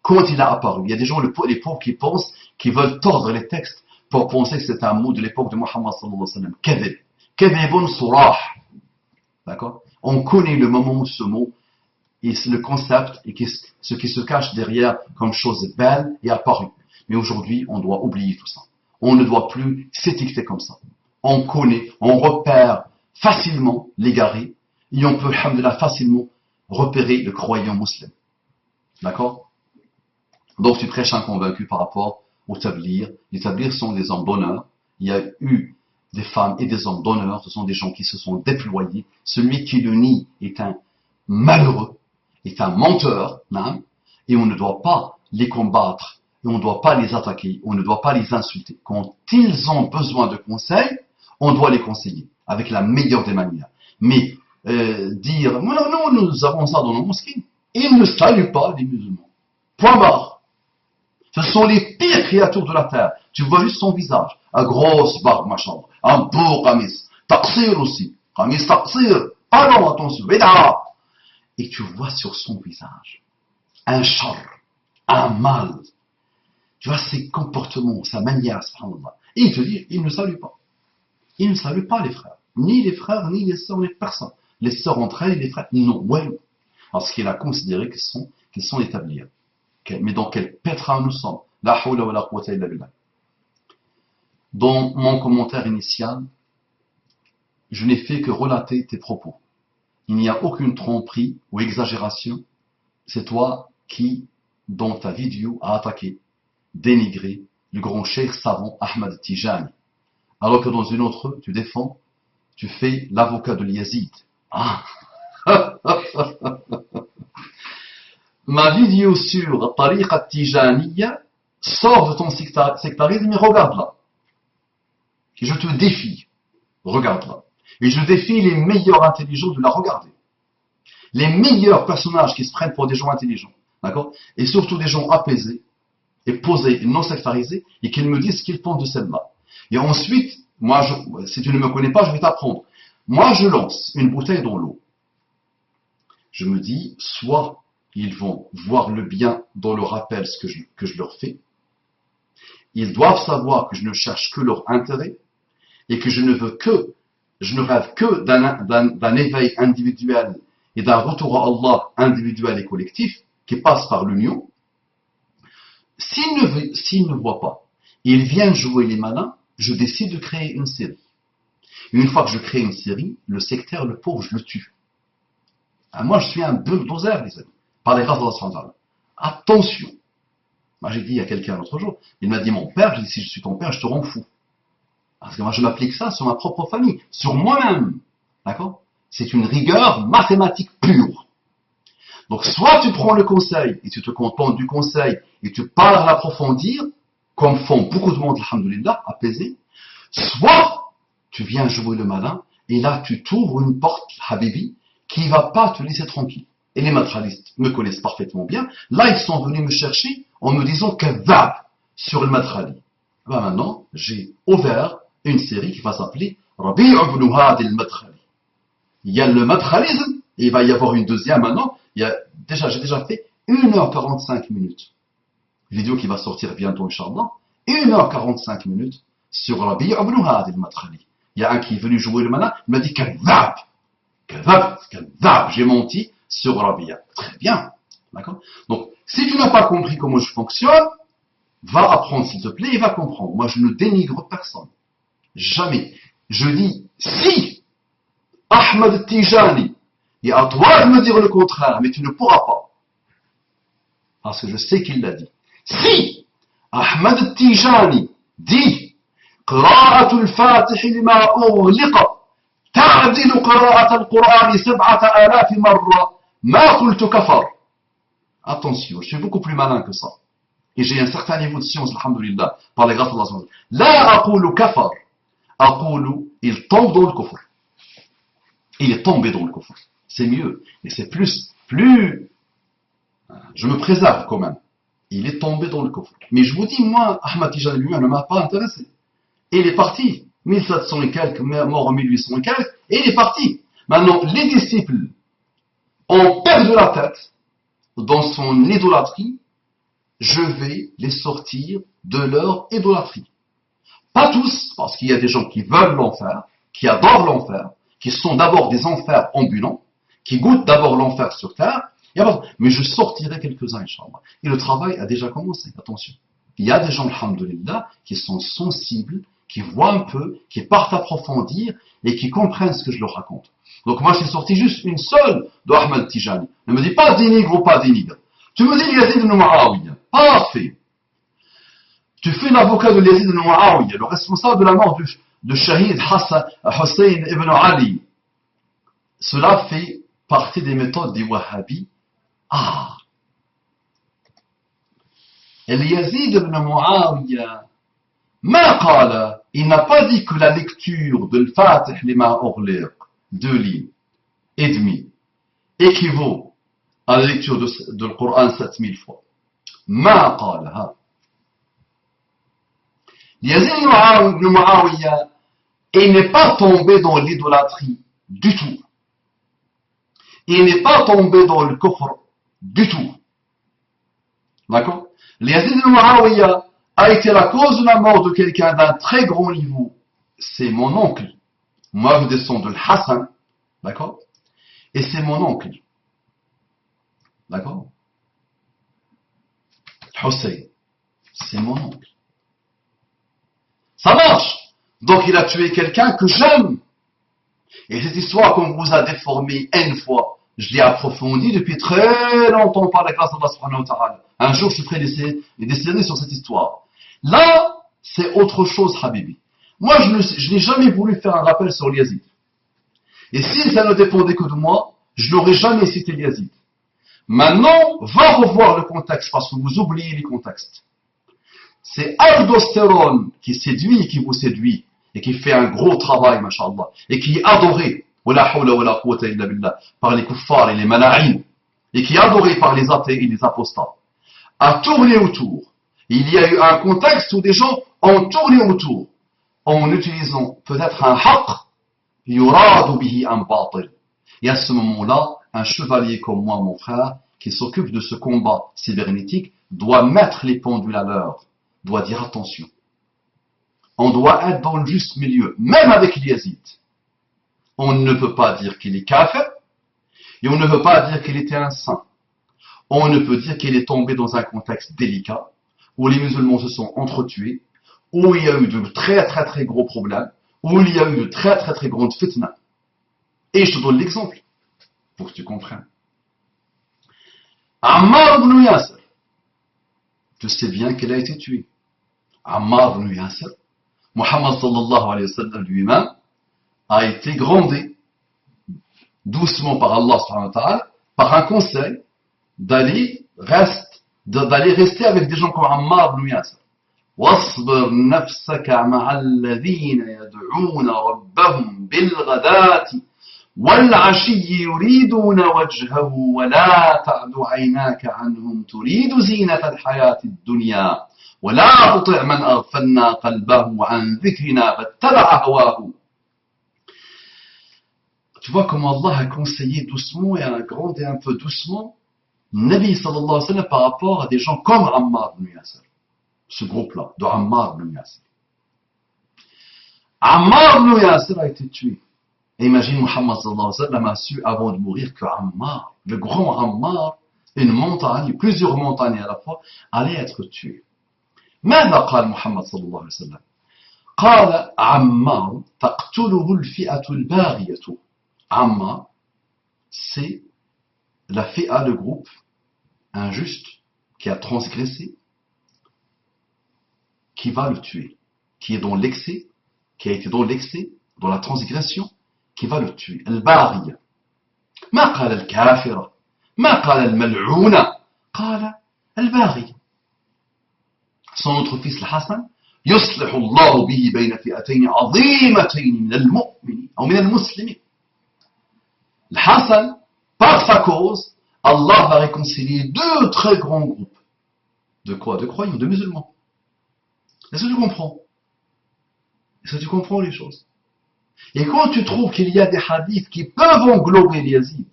Quand il a apparu. Il y a des gens, les pauvres, qui pensent, qui veulent tordre les textes pour penser que c'est un mot de l'époque de Muhammad sallallahu alayhi wa sallam. Kadhib. Kadhibun surah. D'accord? On connaît le moment où ce mot et le concept et ce qui se cache derrière comme chose belle est apparu. Mais aujourd'hui, on doit oublier tout ça. On ne doit plus s'étiqueter comme ça. On connaît, on repère facilement l'égaré et on peut, alhamdoulilah, facilement repérer le croyant musulman. D'accord? Donc tu prêches un convaincu par rapport au tablir. Les tablirs sont des hommes d'honneur. Il y a eu des femmes et des hommes d'honneur. Ce sont des gens qui se sont déployés. Celui qui le nie est un malheureux, est un menteur, non? Et on ne doit pas les combattre. Et on ne doit pas les attaquer, on ne doit pas les insulter. Quand ils ont besoin de conseils, on doit les conseiller avec la meilleure des manières. Mais dire, non, nous avons ça dans nos mosquées, ils ne saluent pas les musulmans. Point barre. Ce sont les pires créatures de la terre. Tu vois juste son visage, un grosse barbe, machin, un beau qamis, taqsir aussi, qamis taqsir, ah non, attention, bida. Et tu vois sur son visage un char, un mal. Tu vois ses comportements, sa manière, subhanallah. Et il te dit, il ne salue pas. Il ne salue pas les frères. Ni les frères, ni les sœurs, ni personne. Les sœurs entre elles et les frères, non, ouais. Parce qu'il a considéré qu'ils sont établis. Mais dans quel pétrin nous sommes? La hawla wa la quwwata illa billah. Dans mon commentaire initial, je n'ai fait que relater tes propos. Il n'y a aucune tromperie ou exagération. C'est toi qui, dans ta vidéo, a attaqué, dénigré le grand cheikh savant Ahmad Tijani. Alors que dans une autre, tu défends, tu fais l'avocat de l'Yazid. Ah. Ma vidéo sur Tariqa Tijaniya sort de ton sectarisme, mais regarde-la. Et je te défie, regarde-la. Et je défie les meilleurs intelligents de la regarder. Les meilleurs personnages qui se prennent pour des gens intelligents, d'accord? Et surtout des gens apaisés, et posés, non sectarisés, et qu'ils me disent ce qu'ils pensent de celle-là. Et ensuite, moi, si tu ne me connais pas, je vais t'apprendre. Moi, je lance une bouteille dans l'eau. Je me dis, soit ils vont voir le bien dans le rappel que je leur fais. Ils doivent savoir que je ne cherche que leur intérêt et que je ne rêve que d'un éveil individuel et d'un retour à Allah individuel et collectif qui passe par l'union. S'ils ne voient pas et ils viennent jouer les malins, je décide de créer une série. Une fois que je crée une série, le sectaire, le pauvre, je le tue. Moi, je suis un bulldozer, les amis, par les grâces d'Allah. Attention. Moi, j'ai dit à quelqu'un l'autre jour, il m'a dit, mon père, j'ai dit, si je suis ton père, je te rends fou. Parce que moi, je m'applique ça sur ma propre famille, sur moi-même. D'accord? C'est une rigueur mathématique pure. Donc, soit tu prends le conseil et tu te contentes du conseil et tu pars l'approfondir, comme font beaucoup de monde, alhamdoulilah, apaisé, soit tu viens jouer le malin et là, tu t'ouvres une porte, Habibi, qui ne va pas te laisser tranquille. Et les matralistes me connaissent parfaitement bien. Là, ils sont venus me chercher en me disant kadhab sur le matrali. Ben maintenant, j'ai ouvert une série qui va s'appeler Rabi' ibn Hadi al-Matrali. Il y a le matralisme, et il va y avoir une deuxième maintenant. J'ai déjà fait 1h45 minutes. Vidéo qui va sortir bientôt, Inch'Allah. 1h45 minutes sur Rabi' ibn Hadi al-Matrali. Il y a un qui est venu jouer le malin, il m'a dit kadhab, kadhab, kadhab, j'ai menti sur Rabia. Très bien, d'accord? Donc, si tu n'as pas compris comment je fonctionne, va apprendre s'il te plaît et va comprendre. Moi, je ne dénigre personne. Jamais. Je dis, si Ahmed Tijani, et à toi de me dire le contraire, mais tu ne pourras pas. Parce que je sais qu'il l'a dit. Si Ahmed Tijani dit قراءة الفاتح لما أغلق تعدل قراءة القرآن 7000 مرة ما قلت كفر. Attention, je suis beaucoup plus malin que ça. Et j'ai un certain niveau de science, alhamdulillah, par les grâces d'Allah. لا أقول كفر, أقول il tombe dans le kufr. Il est tombé dans le kufr. C'est mieux. Et c'est plus, je me préserve quand même. Il est tombé dans le kufr. Mais je vous dis, moi, Ahmad Tijani lui-même ne m'a pas intéressé. Et il est parti. 1700 et quelques, mort en 1800 et quelques, et il est parti. Maintenant, les disciples ont perdu la tête dans son idolâtrie. Je vais les sortir de leur idolâtrie. Pas tous, parce qu'il y a des gens qui veulent l'enfer, qui adorent l'enfer, qui sont d'abord des enfers ambulants, qui goûtent d'abord l'enfer sur terre, mais je sortirai quelques-uns, Inch'Allah. Et le travail a déjà commencé, attention. Il y a des gens, alhamdulillah, qui sont sensibles, qui voient un peu, qui partent approfondir et qui comprennent ce que je leur raconte. Donc moi, j'ai sorti juste une seule de Ahmad Tijani. Ne me dis pas dénigre ou pas dénigre. Tu me dis Yazid ibn Muawiyah. Parfait. Tu fais l'avocat de Yazid ibn Muawiyah, le responsable de la mort de Shahid Hussein ibn Ali. Cela fait partie des méthodes des Wahhabis. Ah. Et Yazid ibn Muawiyah, il n'a pas dit que la lecture de Al-Fatih lima ughliq, 2 lignes et demi, équivaut à la lecture de le Coran 7000 fois. Ma qala. Yazid ibn Muawiyah, il n'est pas tombé dans l'idolâtrie du tout. Il n'est pas tombé dans le kufr du tout. D'accord? Yazid ibn Muawiyah a été la cause de la mort de quelqu'un d'un très grand niveau. C'est mon oncle. Moi, je descends de l'Hassan. D'accord? Et c'est mon oncle. D'accord? Hussein. C'est mon oncle. Ça marche. Donc, il a tué quelqu'un que j'aime. Et cette histoire qu'on vous a déformée une fois, je l'ai approfondie depuis très longtemps par la grâce d'Allah subhanahu wa ta'ala. Un jour, je ferai des décennies sur cette histoire. Là, c'est autre chose, Habibi. Moi, je n'ai jamais voulu faire un rappel sur Yazid. Et si ça ne dépendait que de moi, je n'aurais jamais cité Yazid. Maintenant, va revoir le contexte, parce que vous oubliez les contextes. C'est aldostérone qui séduit et qui vous séduit, et qui fait un gros travail, mashallah, et qui est adoré, par les kuffars et les mala'in, et qui est adoré par les athées et les apostats, a tourné autour. Il y a eu un contexte où des gens ont tourné autour, en utilisant peut-être un haqq, yuradu bihi un batil. Et à ce moment-là, un chevalier comme moi, mon frère, qui s'occupe de ce combat cybernétique, doit mettre les pendules à l'heure, doit dire attention. On doit être dans le juste milieu, même avec Yazid. On ne peut pas dire qu'il est kafir, et on ne peut pas dire qu'il était un saint. On ne peut dire qu'il est tombé dans un contexte délicat, où les musulmans se sont entretués, où il y a eu de très très très gros problèmes, où il y a eu de très très très grandes fitna. Et je te donne l'exemple, pour que tu comprennes. Ammar ibn Yasser, tu sais bien qu'elle a été tuée. Ammar ibn Yasser, Muhammad sallallahu alayhi wa sallam lui-même, a été grondé doucement par Allah subhanahu wa ta'ala, par un conseil d'aller rester avec des gens comme Ammar ibn Yasser. واصبر نفسك مع الذين يدعون ربهم بالغداة والعشي يريدون وجهه ولا تعد عيناك عنهم تريد زينة الحياة الدنيا ولا تطع من أغفلنا قلبه عن ذكرنا فاتبع هواه. Tu vois comment Allah a conseillé doucement et un peu doucement Nabi sallallahu alayhi wa sallam par rapport à des gens comme Ammar ibn Yasser. Ce groupe-là, de Ammar ibn Yasser. Ammar ibn Yasir a été tué. Et imagine, Muhammad sallallahu alayhi wa sallam a su avant de mourir que Ammar, le grand Ammar, une montagne, plusieurs montagnes à la fois, allaient être tuées. ماذا قال محمد صلى الله عليه وسلم؟ قال عمار تقتله الفئة الباغية. Ammar, c'est la fi'a, le groupe injuste qui a transgressé, qui va le tuer, qui est dans l'excès, qui a été dans l'excès, dans la transgression, qui va le tuer. Al-Baghiya. ما قال الكافرة ما قال الملعونة قال الباغية. Son autre fils, le Hassan, يصلح الله به بين فئتين عظيمتين من المؤمنين أو من المسلمين. Le Hassan, par sa cause, Allah va réconcilier deux très grands groupes. De quoi? De croyants, de musulmans. Est-ce que tu comprends? Est-ce que tu comprends les choses? Et quand tu trouves qu'il y a des hadiths qui peuvent englober l'Yazid,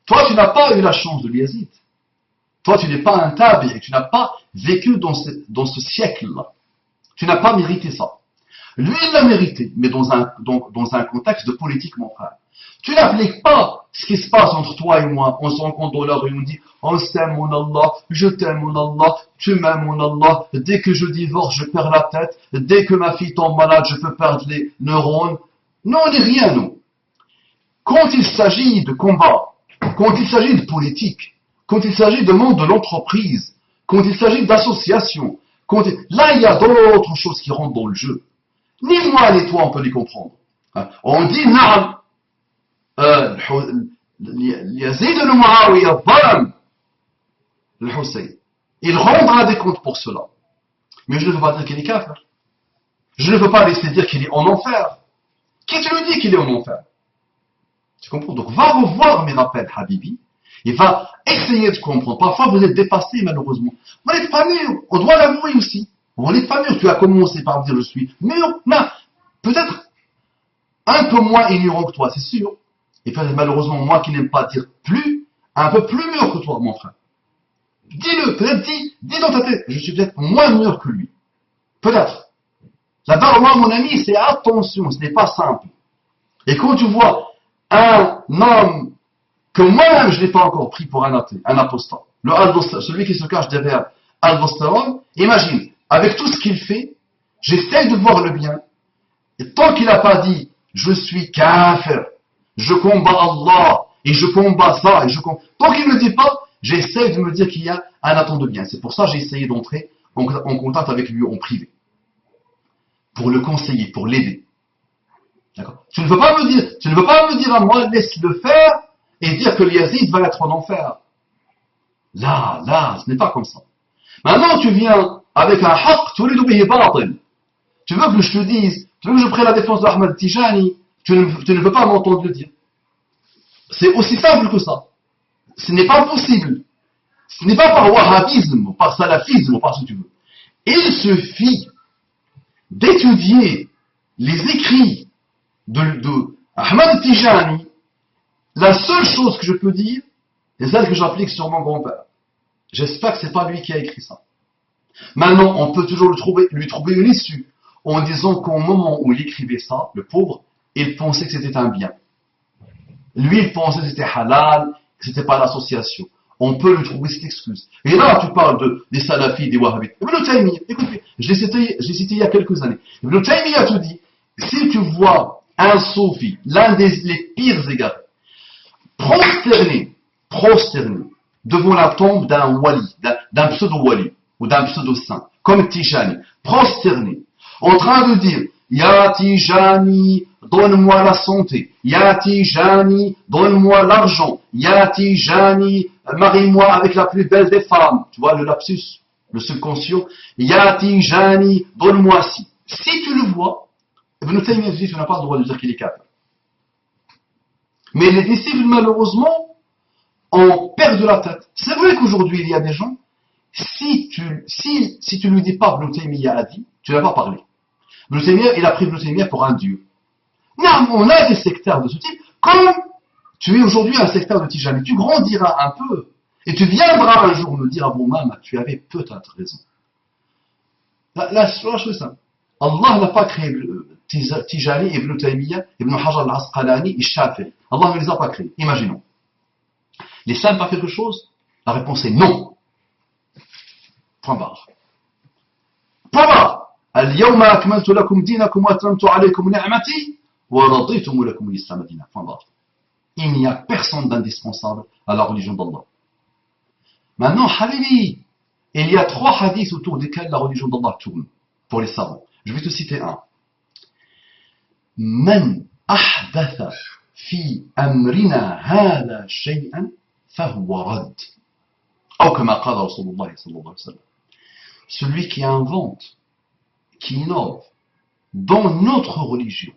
toi tu n'as pas eu la chance de l'Yazid. Toi tu n'es pas un tabi, tu n'as pas vécu dans ce siècle-là. Tu n'as pas mérité ça. Lui, il l'a mérité, mais dans un contexte de politique, mon frère. Tu n'appliques pas ce qui se passe entre toi et moi. On se rencontre dans la rue, on dit « On s'aime, mon Allah, je t'aime, mon Allah, tu m'aimes, mon Allah. Dès que je divorce, je perds la tête. Dès que ma fille tombe malade, je peux perdre les neurones. » Non, on n'est rien, nous. Quand il s'agit de combat, quand il s'agit de politique, quand il s'agit de monde de l'entreprise, quand il s'agit d'association, là, il y a d'autres choses qui rentrent dans le jeu. Ni moi ni toi, on peut les comprendre. On dit « Non. Yazid ibn Muawiyah zalam le Hussein. Il rendra des comptes pour cela. Mais je ne veux pas dire qu'il est kafir. Je ne veux pas laisser dire qu'il est en enfer. Qui te le dit qu'il est en enfer? Tu comprends? Donc va revoir mes rappels, Habibi, et va essayer de comprendre. Parfois vous êtes dépassé, malheureusement. Vous n'êtes pas mûr. On doit l'avouer aussi. On n'est pas mûr. Tu as commencé par dire je suis mûr. Non. Peut-être un peu moins ignorant que toi, c'est sûr. Et malheureusement, moi qui n'aime pas dire plus, un peu plus mûr que toi, mon frère. Dis-le, peut-être dis dans ta tête, je suis peut-être moins mûr que lui. Peut-être. La darwa, mon ami, c'est attention, ce n'est pas simple. Et quand tu vois un homme que moi-même je n'ai pas encore pris pour un athée, un apostat, celui qui se cache derrière Al-Bastérone, imagine, avec tout ce qu'il fait, j'essaie de voir le bien, et tant qu'il n'a pas dit, je suis kafir, je combats Allah, et je combats ça, tant qu'il ne le dit pas, j'essaie de me dire qu'il y a un atome de bien. C'est pour ça que j'ai essayé d'entrer en contact avec lui en privé. Pour le conseiller, pour l'aider. D'accord? Tu ne peux pas me dire à moi, laisse-le faire, et dire que l'Yazid va être en enfer. Là, ce n'est pas comme ça. Maintenant, tu viens avec un haqq, tu veux que je te dise, tu veux que je prenne la défense d'Ahmad Tijani, tu ne veux pas m'entendre le dire. C'est aussi simple que ça. Ce n'est pas possible. Ce n'est pas par wahhabisme, ou par salafisme, ou par ce que tu veux. Il suffit d'étudier les écrits de Ahmad Tijani. La seule chose que je peux dire est celle que j'applique sur mon grand-père. J'espère que ce n'est pas lui qui a écrit ça. Maintenant, on peut toujours lui trouver une issue en disant qu'au moment où il écrivait ça, le pauvre, il pensait que c'était un bien. Lui, il pensait que c'était halal, que c'était pas l'association. On peut lui trouver cette excuse. Et là, tu parles des salafis, des wahhabites. Ibn Taymiyyah, écoutez, je l'ai cité il y a quelques années. Ibn Taymiyyah te dit, si tu vois un soufi, l'un des pires égarés, prosterné devant la tombe d'un wali, d'un pseudo-wali, ou d'un pseudo-saint, comme Tijani, prosterné, en train de dire, Ya Tijani, donne-moi la santé. Ya Tijani, donne-moi l'argent. Ya Tijani, marie-moi avec la plus belle des femmes. Tu vois le lapsus, le subconscient. Ya Tijani, donne-moi ci. Si tu le vois, Ibn Taymiyyah dit, tu n'as pas le droit de dire qu'il est kafir. Mais les disciples, malheureusement, ont perdu la tête. C'est vrai qu'aujourd'hui, il y a des gens, si tu lui dis pas Ibn Taymiyyah a dit, tu n'as pas parlé. Ibn Taymiyyah, il a pris Ibn Taymiyyah pour un dieu. Non, on a des sectaires de ce type. Comme tu es aujourd'hui un sectaire de Tijani, tu grandiras un peu. Et tu viendras un jour me dire, ah bon, maman, tu avais peut-être raison. La chose est simple. Allah n'a pas créé Tijani, Ibn Taymiyyah, Ibn Hajar al-Asqalani et Shafi'i. Allah ne les a pas créés. Imaginons. Les saints pas quelque chose? La réponse est non. Point barre. Point barre. اليوم أكملت لكم دينكم وأتممت عليكم نعمتي ورضيتم لكم الإسلام دينا. Point barre. Il n'y a personne d'indispensable à la religion d'Allah. Maintenant, Habibi, il y a 3 hadiths autour desquels la religion d'Allah tourne, pour les savants. Je vais te citer un. من أحدث في أمرنا هذا شيئا فهو رد. أو كما قال رسول الله صلى الله عليه وسلم. Celui qui invente, qui innove dans notre religion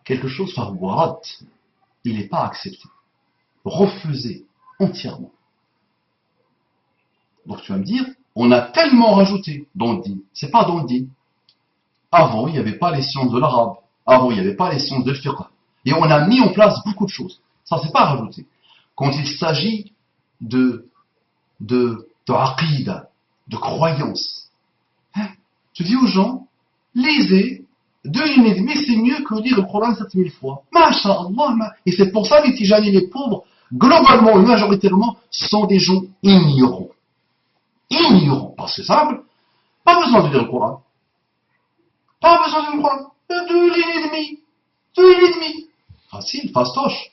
quelque chose, فهو رد. Il n'est pas accepté, refusé entièrement. Donc tu vas me dire, on a tellement rajouté dans le din. C'est pas dans le din. Avant, il n'y avait pas les sciences de l'arabe. Avant, il n'y avait pas les sciences de fiqh. Et on a mis en place beaucoup de choses. Ça, c'est pas rajouté. Quand il s'agit de aqida, de croyance, hein, tu dis aux gens, lisez 2 lignes et demie, c'est mieux que lire le Coran 7000 fois. Masha'Allah. Et c'est pour ça que les Tijani, les pauvres, globalement et majoritairement, sont des gens ignorants. Ignorants. Parce que c'est simple. Pas besoin de lire le Coran. Pas besoin de lire le Coran. 2 lignes et demie. 2 lignes et demie. Facile, fastoche.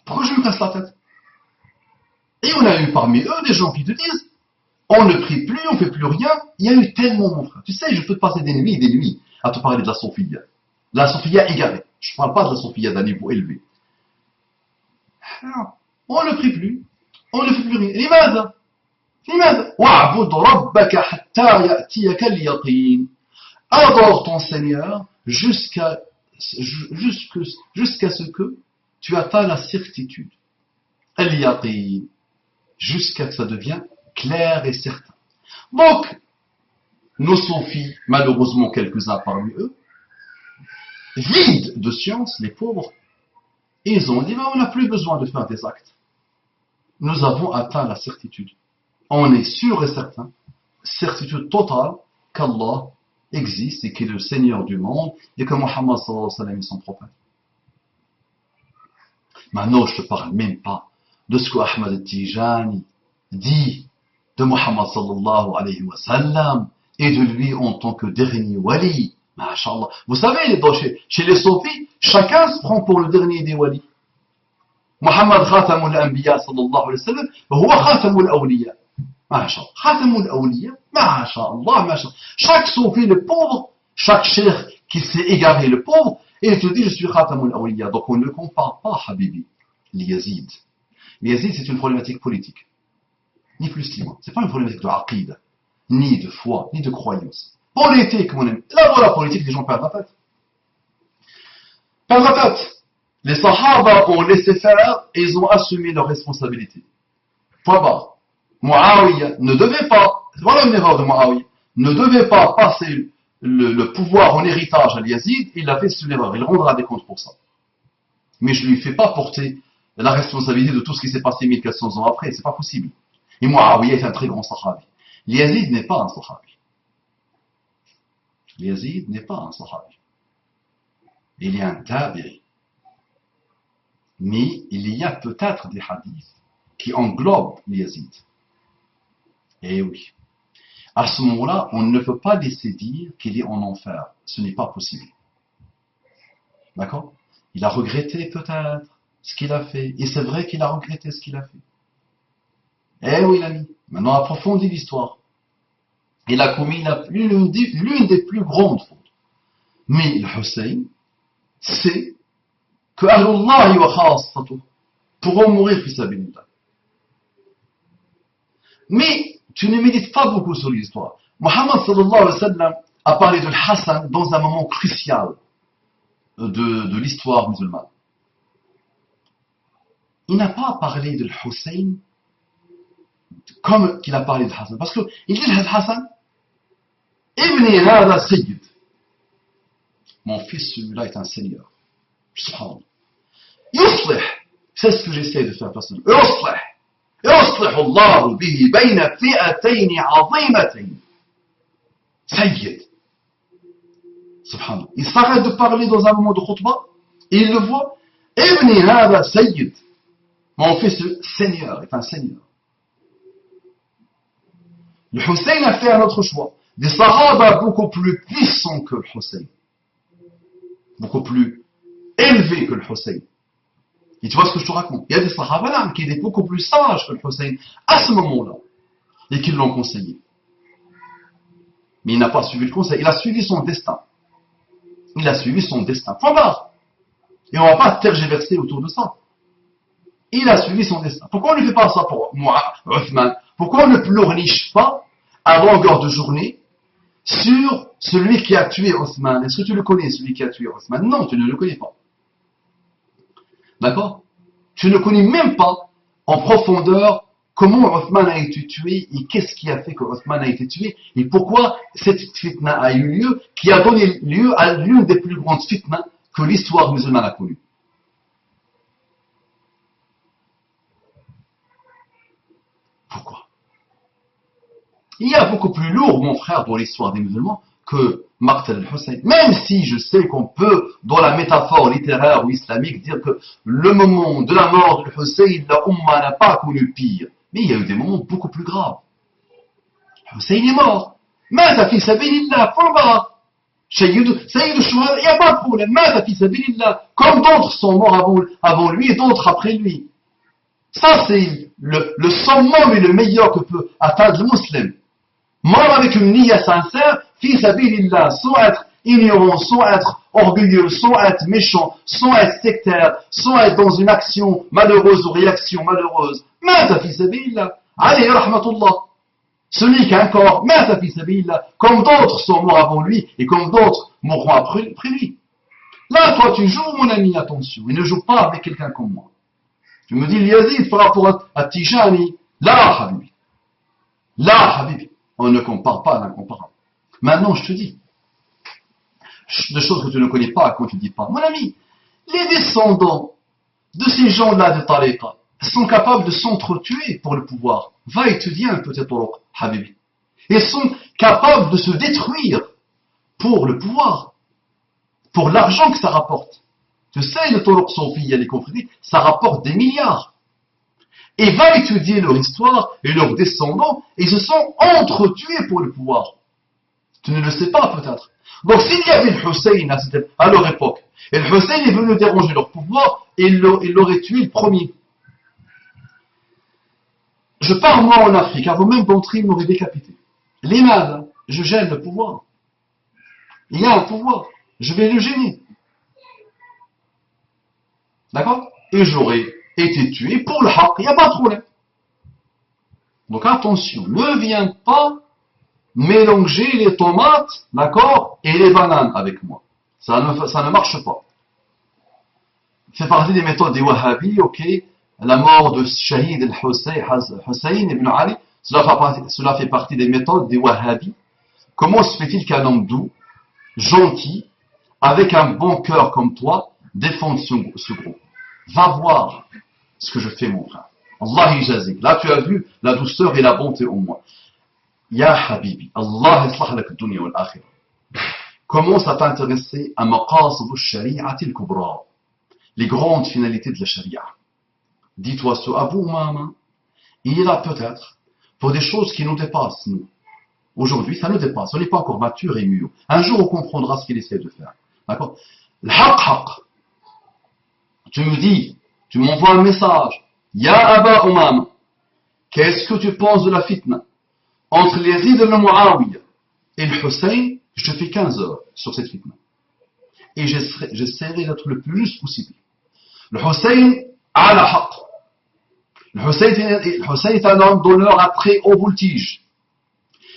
Pourquoi je me casse la tête? Et on a eu parmi eux des gens qui te disent, on ne prie plus, on ne fait plus rien. Il y a eu tellement, mon frère. Tu sais, je peux te passer des nuits à te parler de la Sophia. La Sophia égarée. Je ne parle pas de la Sophia d'un niveau élevé. Non. On ne prie plus. On ne fait plus rien. لماذا؟ وَاعْبُدْ رَبَّكَ حَتَّى يَأْتِيَكَ الْيَقِينُ. Adore ton Seigneur jusqu'à ce que tu atteins la certitude. Al-yaqin. Jusqu'à ce que ça devienne clair et certain. Donc, nos sophis, malheureusement quelques-uns parmi eux, vides de science, les pauvres, ils ont dit, on n'a plus besoin de faire des actes. Nous avons atteint la certitude. On est sûr et certain, certitude totale, qu'Allah existe et qu'il est le Seigneur du monde et que Muhammad sallallahu alayhi wa sallam est son prophète. Maintenant, je ne te parle même pas de ce que Ahmad Tijani dit de Muhammad sallallahu alayhi wa sallam et de lui en tant que dernier wali. Masha'Allah. Vous savez, chez les sophis, chacun se prend pour le dernier des walis. Muhammad khatamul anbiya sallallahu alayhi wa sallam, huwa khatamul awliya. Masha'Allah. Khatamul awliya. Masha'Allah. Chaque sophie, le pauvre, chaque cheikh qui s'est égaré, le pauvre, et il te dit, je suis khatamul awliya. Donc on ne compare pas, Habibi, l'Yazid. L'Yazid, c'est une problématique politique. Ni plus ni moins. Ce n'est pas une problématique de aqid, ni de foi, ni de croyance. Politique, mon ami. Là-bas, la politique, les gens perdent la tête. Perdent la tête. Les Sahaba ont laissé faire et ils ont assumé leurs responsabilités. Point barre. Muawiyah ne devait pas, voilà une erreur de Muawiyah, ne devait pas passer le pouvoir en héritage à Yazid, il a fait une erreur, il rendra des comptes pour ça. Mais je ne lui fais pas porter la responsabilité de tout ce qui s'est passé 1400 ans après, c'est pas possible. Et Muawiyah est un très grand sahabi. Yazid n'est pas un sahabi. Yazid n'est pas un sahabi. Il est un tabi'i. Mais il y a peut-être des hadiths qui englobent Yazid. Eh oui. À ce moment-là, on ne peut pas laisser dire qu'il est en enfer. Ce n'est pas possible. D'accord? Il a regretté peut-être ce qu'il a fait. Et c'est vrai qu'il a regretté ce qu'il a fait. Eh oui, l'ami. Maintenant, approfondis l'histoire. Il a commis l'une des plus grandes fautes. Mais le Hussein, c'est que Ahlullah wa khassatuh pourront mourir fi sabilillah. Mais tu ne médites pas beaucoup sur l'histoire. Muhammad sallallahu alayhi wa sallam a parlé de Hassan dans un moment crucial de l'histoire musulmane. Il n'a pas parlé de Hussein comme qu'il a parlé de Hassan. Parce qu'il dit Hassan, Ibni hada sayyid. Mon fils, celui-là, est un seigneur. Subhanallah. Yuslih. C'est ce que j'essaie de faire personnellement. Yuslih. يصلح الله به بين فئتين عظيمتين. Sayyid. Subhanallah. Il s'arrête de parler dans un moment de khutbah, et il le voit. Ibni hada Sayyid. Mon fils, Seigneur, est un Seigneur. Le Hussein a fait un autre choix. Des Sahaba beaucoup plus puissants que le Hussein. Beaucoup plus élevés que le Hussein. Et tu vois ce que je te raconte? Il y a des Sahaba qui étaient beaucoup plus sages que le Hussein à ce moment-là. Et qui l'ont conseillé. Mais il n'a pas suivi le conseil. Il a suivi son destin. Il a suivi son destin. Point barre. Et on ne va pas tergiverser autour de ça. Il a suivi son destin. Pourquoi on ne fait pas ça pour moi, Uthman? Pourquoi on ne pleurniche pas à longueur de journée sur celui qui a tué Othman? Est-ce que tu le connais, celui qui a tué Othman? Non, tu ne le connais pas. D'accord? Tu ne connais même pas en profondeur comment Othman a été tué et qu'est-ce qui a fait que Othman a été tué et pourquoi cette fitna a eu lieu, qui a donné lieu à l'une des plus grandes fitnas que l'histoire musulmane a connue. Pourquoi? Il y a beaucoup plus lourd, mon frère, dans l'histoire des musulmans que Maqtal al-Hussein. Même si je sais qu'on peut, dans la métaphore littéraire ou islamique, dire que le moment de la mort de Hussein, la Ummah n'a pas connu pire. Mais il y a eu des moments beaucoup plus graves. Hussein est mort. Mata fi sabilillah, point barre. Sayyid al-Shuhada, il n'y a pas de problème. Mata fi sabilillah. Comme d'autres sont morts avant lui et d'autres après lui. Ça, c'est le summum et le meilleur que peut atteindre le musulman. Mort avec une niya sincère, fi sabilillah, sans être ignorant, sans être orgueilleux, sans être méchant, sans être sectaire, sans être dans une action malheureuse ou réaction malheureuse. Mata fi sabilillah, alayhi rahmatullah. Celui qui a un corps, mata fi sabilillah, comme d'autres sont morts avant lui et comme d'autres mourront après lui. Là, toi, tu joues, mon ami, attention, et ne joue pas avec quelqu'un comme moi. Tu me dis, Yazid, par rapport à Tijani, là, Habibi. Là, Habibi. On ne compare pas l'incomparable. Maintenant, je te dis, des choses que tu ne connais pas quand tu ne dis pas. Mon ami, les descendants de ces gens-là de Tariqa sont capables de s'entretuer pour le pouvoir. Va étudier un peu tes turuq, Habibi. Ils sont capables de se détruire pour le pouvoir, pour l'argent que ça rapporte. Tu sais, le turuq soufiyya, les confréries, ça rapporte des milliards. Et va étudier leur histoire et leurs descendants, et ils se sont entretués pour le pouvoir. Tu ne le sais pas peut-être. Donc s'il y avait le Hussein à leur époque, et le Hussein est venu déranger leur pouvoir, et il l'aurait tué le premier. Je pars moi en Afrique, avant même d'entrer, il m'aurait décapité. L'imad, je gêne le pouvoir. Il y a un pouvoir, je vais le gêner. D'accord? Et j'aurais été tué pour le haqq, il n'y a pas de problème. Donc attention, ne viens pas mélanger les tomates, d'accord, et les bananes avec moi. Ça ne marche pas. C'est partie des méthodes des Wahhabis, ok. La mort de Shahid al-Hussein ibn Ali, cela fait partie des méthodes des Wahhabis. Comment se fait-il qu'un homme doux, gentil, avec un bon cœur comme toi, défende ce groupe? Va voir ce que je fais, mon frère. Allah yajazik. Là, tu as vu la douceur et la bonté en moi. Ya Habibi, Allah yaslah lak dunya wal akhirah. Commence à t'intéresser à maqasid al-shari'ati al-kubra, les grandes finalités de la sharia. Dis-toi ce Abu Umama, il est là peut-être pour des choses qui nous dépassent, nous. Aujourd'hui, ça nous dépasse. On n'est pas encore mature et mûr. Un jour, on comprendra ce qu'il essaie de faire. D'accord? Le haqq. Tu me dis, tu m'envoies un message. Ya Aba Umama, qu'est-ce que tu penses de la fitna entre les Yazid et le Muawiyah et le Hussein? Je te fais 15 heures sur cette fitna. Et j'essaierai d'être le plus juste possible. Le Hussein a la haqq. Le Hussein est un homme d'honneur à très haut voltige.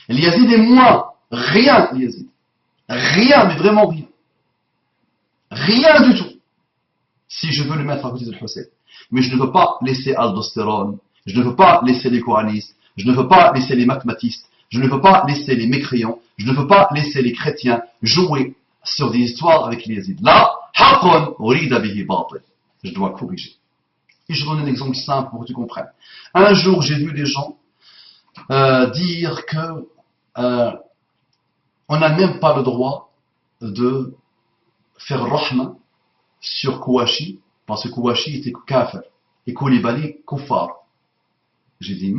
Les Yazid et moi, rien, les Yazid. Rien, mais vraiment rien. Rien du tout. Si je veux le mettre à côté de Hussein. Mais je ne veux pas laisser Aldostérone, je ne veux pas laisser les coranistes, je ne veux pas laisser les mathématistes, je ne veux pas laisser les mécréants, je ne veux pas laisser les chrétiens jouer sur des histoires avec les Yazid. Là, haqqan urida bihi batil. Je dois corriger. Et je donne un exemple simple pour que tu comprennes. Un jour, j'ai vu des gens dire que on n'a même pas le droit de faire rahma sur Kouachi, parce que Kouachi était kafir, et Koulibaly kuffar. J'ai dit,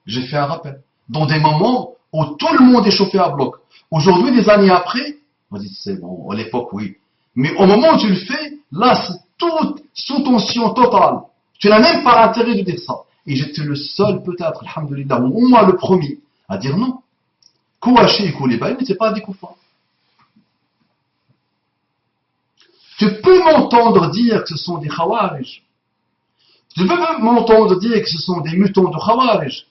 j'ai fait un rappel. Dans des moments où tout le monde est chauffé à bloc. Aujourd'hui, des années après, on dit, c'est bon, à l'époque, oui. Mais au moment où tu le fais, là, c'est tout sous tension totale. Tu n'as même pas l'intérêt de dire ça. Et j'étais le seul, peut-être, alhamdoulilah, ou moi le premier, à dire non. Kouachi et Koulibaly n'étaient pas des kuffars. Tu peux m'entendre dire que ce sont des khawarij. Tu peux m'entendre dire que ce sont des mutants de khawarij.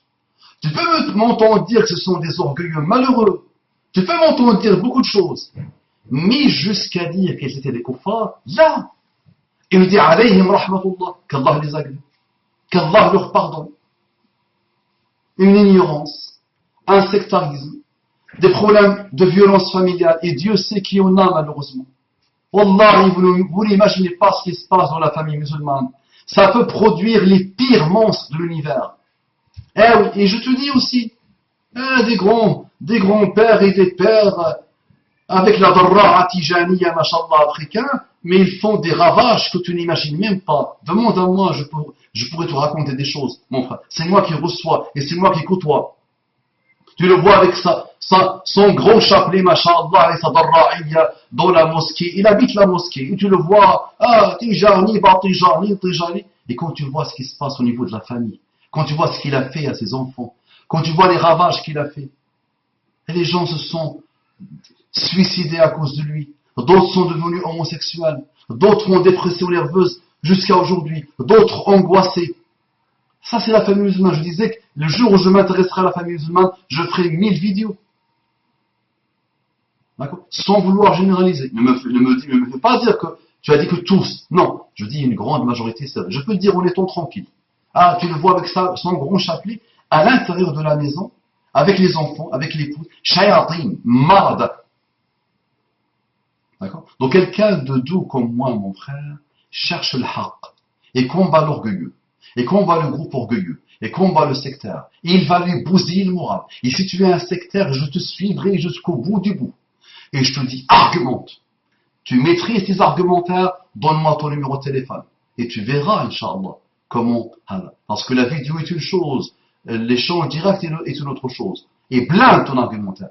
Tu peux m'entendre dire que ce sont des orgueilleux malheureux. Tu peux m'entendre dire beaucoup de choses. Mais jusqu'à dire qu'ils étaient des kuffars, là, il nous dit alayhim rahmatullah, qu'Allah les agrée, qu'Allah leur pardonne. Une ignorance, un sectarisme, des problèmes de violence familiale, et Dieu sait qui en a malheureusement. Wallahi, vous n'imaginez pas ce qui se passe dans la famille musulmane. Ça peut produire les pires monstres de l'univers. Eh oui, et je te dis aussi, des grands-pères et des pères avec la darra tijaniya, mashallah, africain, mais ils font des ravages que tu n'imagines même pas. Demande à moi, je pourrais te raconter des choses, mon frère. C'est moi qui reçois et c'est moi qui côtoie. Tu le vois avec son gros chapelet, mashallah, et sa darra'iyya dans la mosquée. Il habite la mosquée. Et tu le vois, tijani, tijani. Et quand tu vois ce qui se passe au niveau de la famille, quand tu vois ce qu'il a fait à ses enfants, quand tu vois les ravages qu'il a fait, et les gens se sont suicidés à cause de lui. D'autres sont devenus homosexuels. D'autres ont dépression nerveuse jusqu'à aujourd'hui. D'autres angoissés. Ça, c'est la famille musulmane. Je disais que le jour où je m'intéresserai à la famille musulmane, je ferai 1000 vidéos. D'accord ? Sans vouloir généraliser. Ne me fais pas dire que tu as dit que tous. Non, je dis une grande majorité, c'est vrai. Je peux te dire en étant tranquille. Ah, tu le vois avec son grand chapelet, à l'intérieur de la maison, avec les enfants, avec l'épouse, shayatin, marada. D'accord ? Donc quelqu'un de doux comme moi, mon frère, cherche le haqq et combat l'orgueilleux, et combat le groupe orgueilleux, et combat le sectaire. Et il va lui bousiller le moral. Et si tu es un sectaire, je te suivrai jusqu'au bout du bout. Et je te dis, argumente. Tu maîtrises tes argumentaires, donne-moi ton numéro de téléphone. Et tu verras, Inch'Allah, comment. Parce que la vidéo est une chose, l'échange direct est une autre chose. Et blinde ton argumentaire.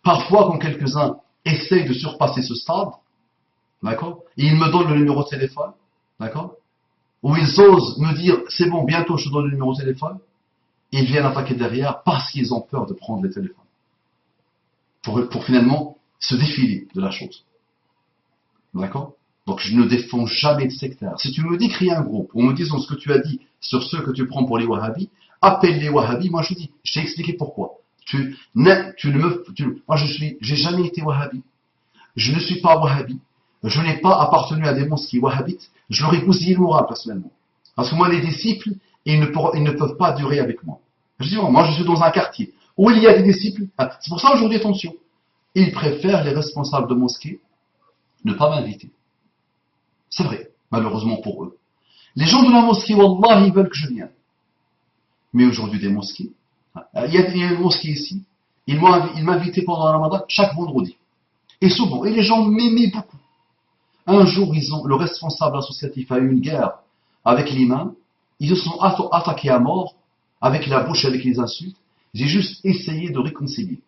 Parfois, quand quelques-uns essayent de surpasser ce stade, d'accord, et ils me donnent le numéro de téléphone, d'accord, ou ils osent me dire, c'est bon, bientôt je te donne le numéro de téléphone, ils viennent attaquer derrière parce qu'ils ont peur de prendre les téléphones. Pour finalement se défiler de la chose. D'accord ? Donc je ne défends jamais de sectaire. Si tu me dis qu'il y a un groupe, ou me disons ce que tu as dit sur ceux que tu prends pour les wahhabis, appelle les wahhabis, moi je dis, je t'ai expliqué pourquoi. Moi j'ai jamais été wahhabi. Je ne suis pas wahhabi. Je n'ai pas appartenu à des mosquées wahhabites. Je leur ai bousillé le moral personnellement. Parce que moi les disciples, ils ne peuvent pas durer avec moi. Je dis, moi je suis dans un quartier où il y a des disciples. C'est pour ça aujourd'hui, attention. Ils préfèrent, les responsables de mosquées, ne pas m'inviter. C'est vrai, malheureusement pour eux. Les gens de la mosquée, wallah, ils veulent que je vienne. Mais aujourd'hui, des mosquées, il y a une mosquée ici, ils m'invitaient pendant le ramadan chaque vendredi. Et souvent, et les gens m'aimaient beaucoup. Un jour, le responsable associatif a eu une guerre avec l'imam, ils se sont attaqués à mort, avec la bouche, avec les insultes. J'ai juste essayé de réconcilier.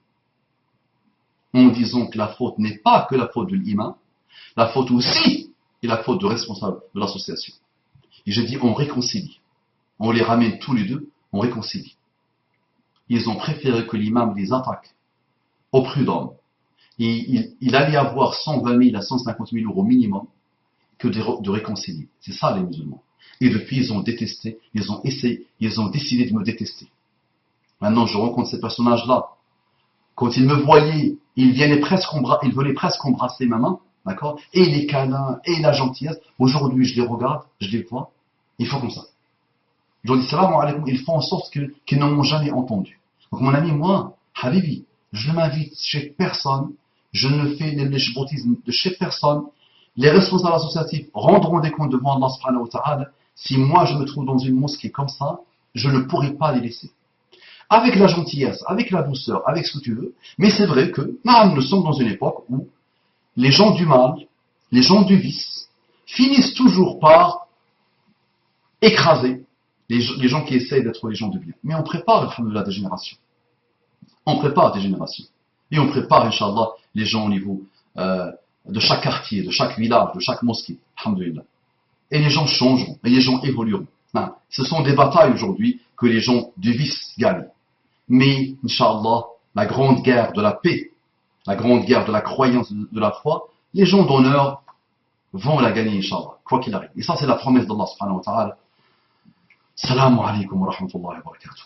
En disant que la faute n'est pas que la faute de l'imam, la faute aussi est la faute du responsable de l'association. Et je dis, on réconcilie. On les ramène tous les deux, on réconcilie. Ils ont préféré que l'imam les attaque au prud'homme. Il allait avoir 120 000 à 150 000 euros minimum que de réconcilier. C'est ça les musulmans. Et depuis, ils ont détesté, ils ont décidé de me détester. Maintenant, je rencontre ces personnages-là. Quand ils me voyaient, ils venaient presque embrasser ma main, d'accord, et les câlins, et la gentillesse. Aujourd'hui, je les regarde, je les vois, ils font comme ça. Je leur dis salam alaykoum, ils font en sorte qu'ils ne m'ont jamais entendu. Donc mon ami, moi, Habibi, je ne m'invite chez personne, je ne fais l'écheboutisme de chez personne. Les responsables associatifs rendront des comptes devant Allah subhanahu wa ta'ala. Si moi je me trouve dans une mosquée comme ça, je ne pourrais pas les laisser. Avec la gentillesse, avec la douceur, avec ce que tu veux. Mais c'est vrai que nous sommes dans une époque où les gens du mal, les gens du vice, finissent toujours par écraser les gens qui essayent d'être les gens du bien. Mais on prépare, alhamdoulilah, des générations. On prépare des générations. Et on prépare, Inch'Allah, les gens au niveau de chaque quartier, de chaque village, de chaque mosquée. Alhamdoulilah. Et les gens changeront, et les gens évolueront. Non, ce sont des batailles aujourd'hui que les gens du vice gagnent. Mais, Inch'Allah, la grande guerre de la paix, la grande guerre de la croyance, de la foi, les gens d'honneur vont la gagner, Inch'Allah, quoi qu'il arrive. Et ça, c'est la promesse d'Allah subhanahu wa ta'ala. Salam alaikum wa rahmatullahi wa barakatuh.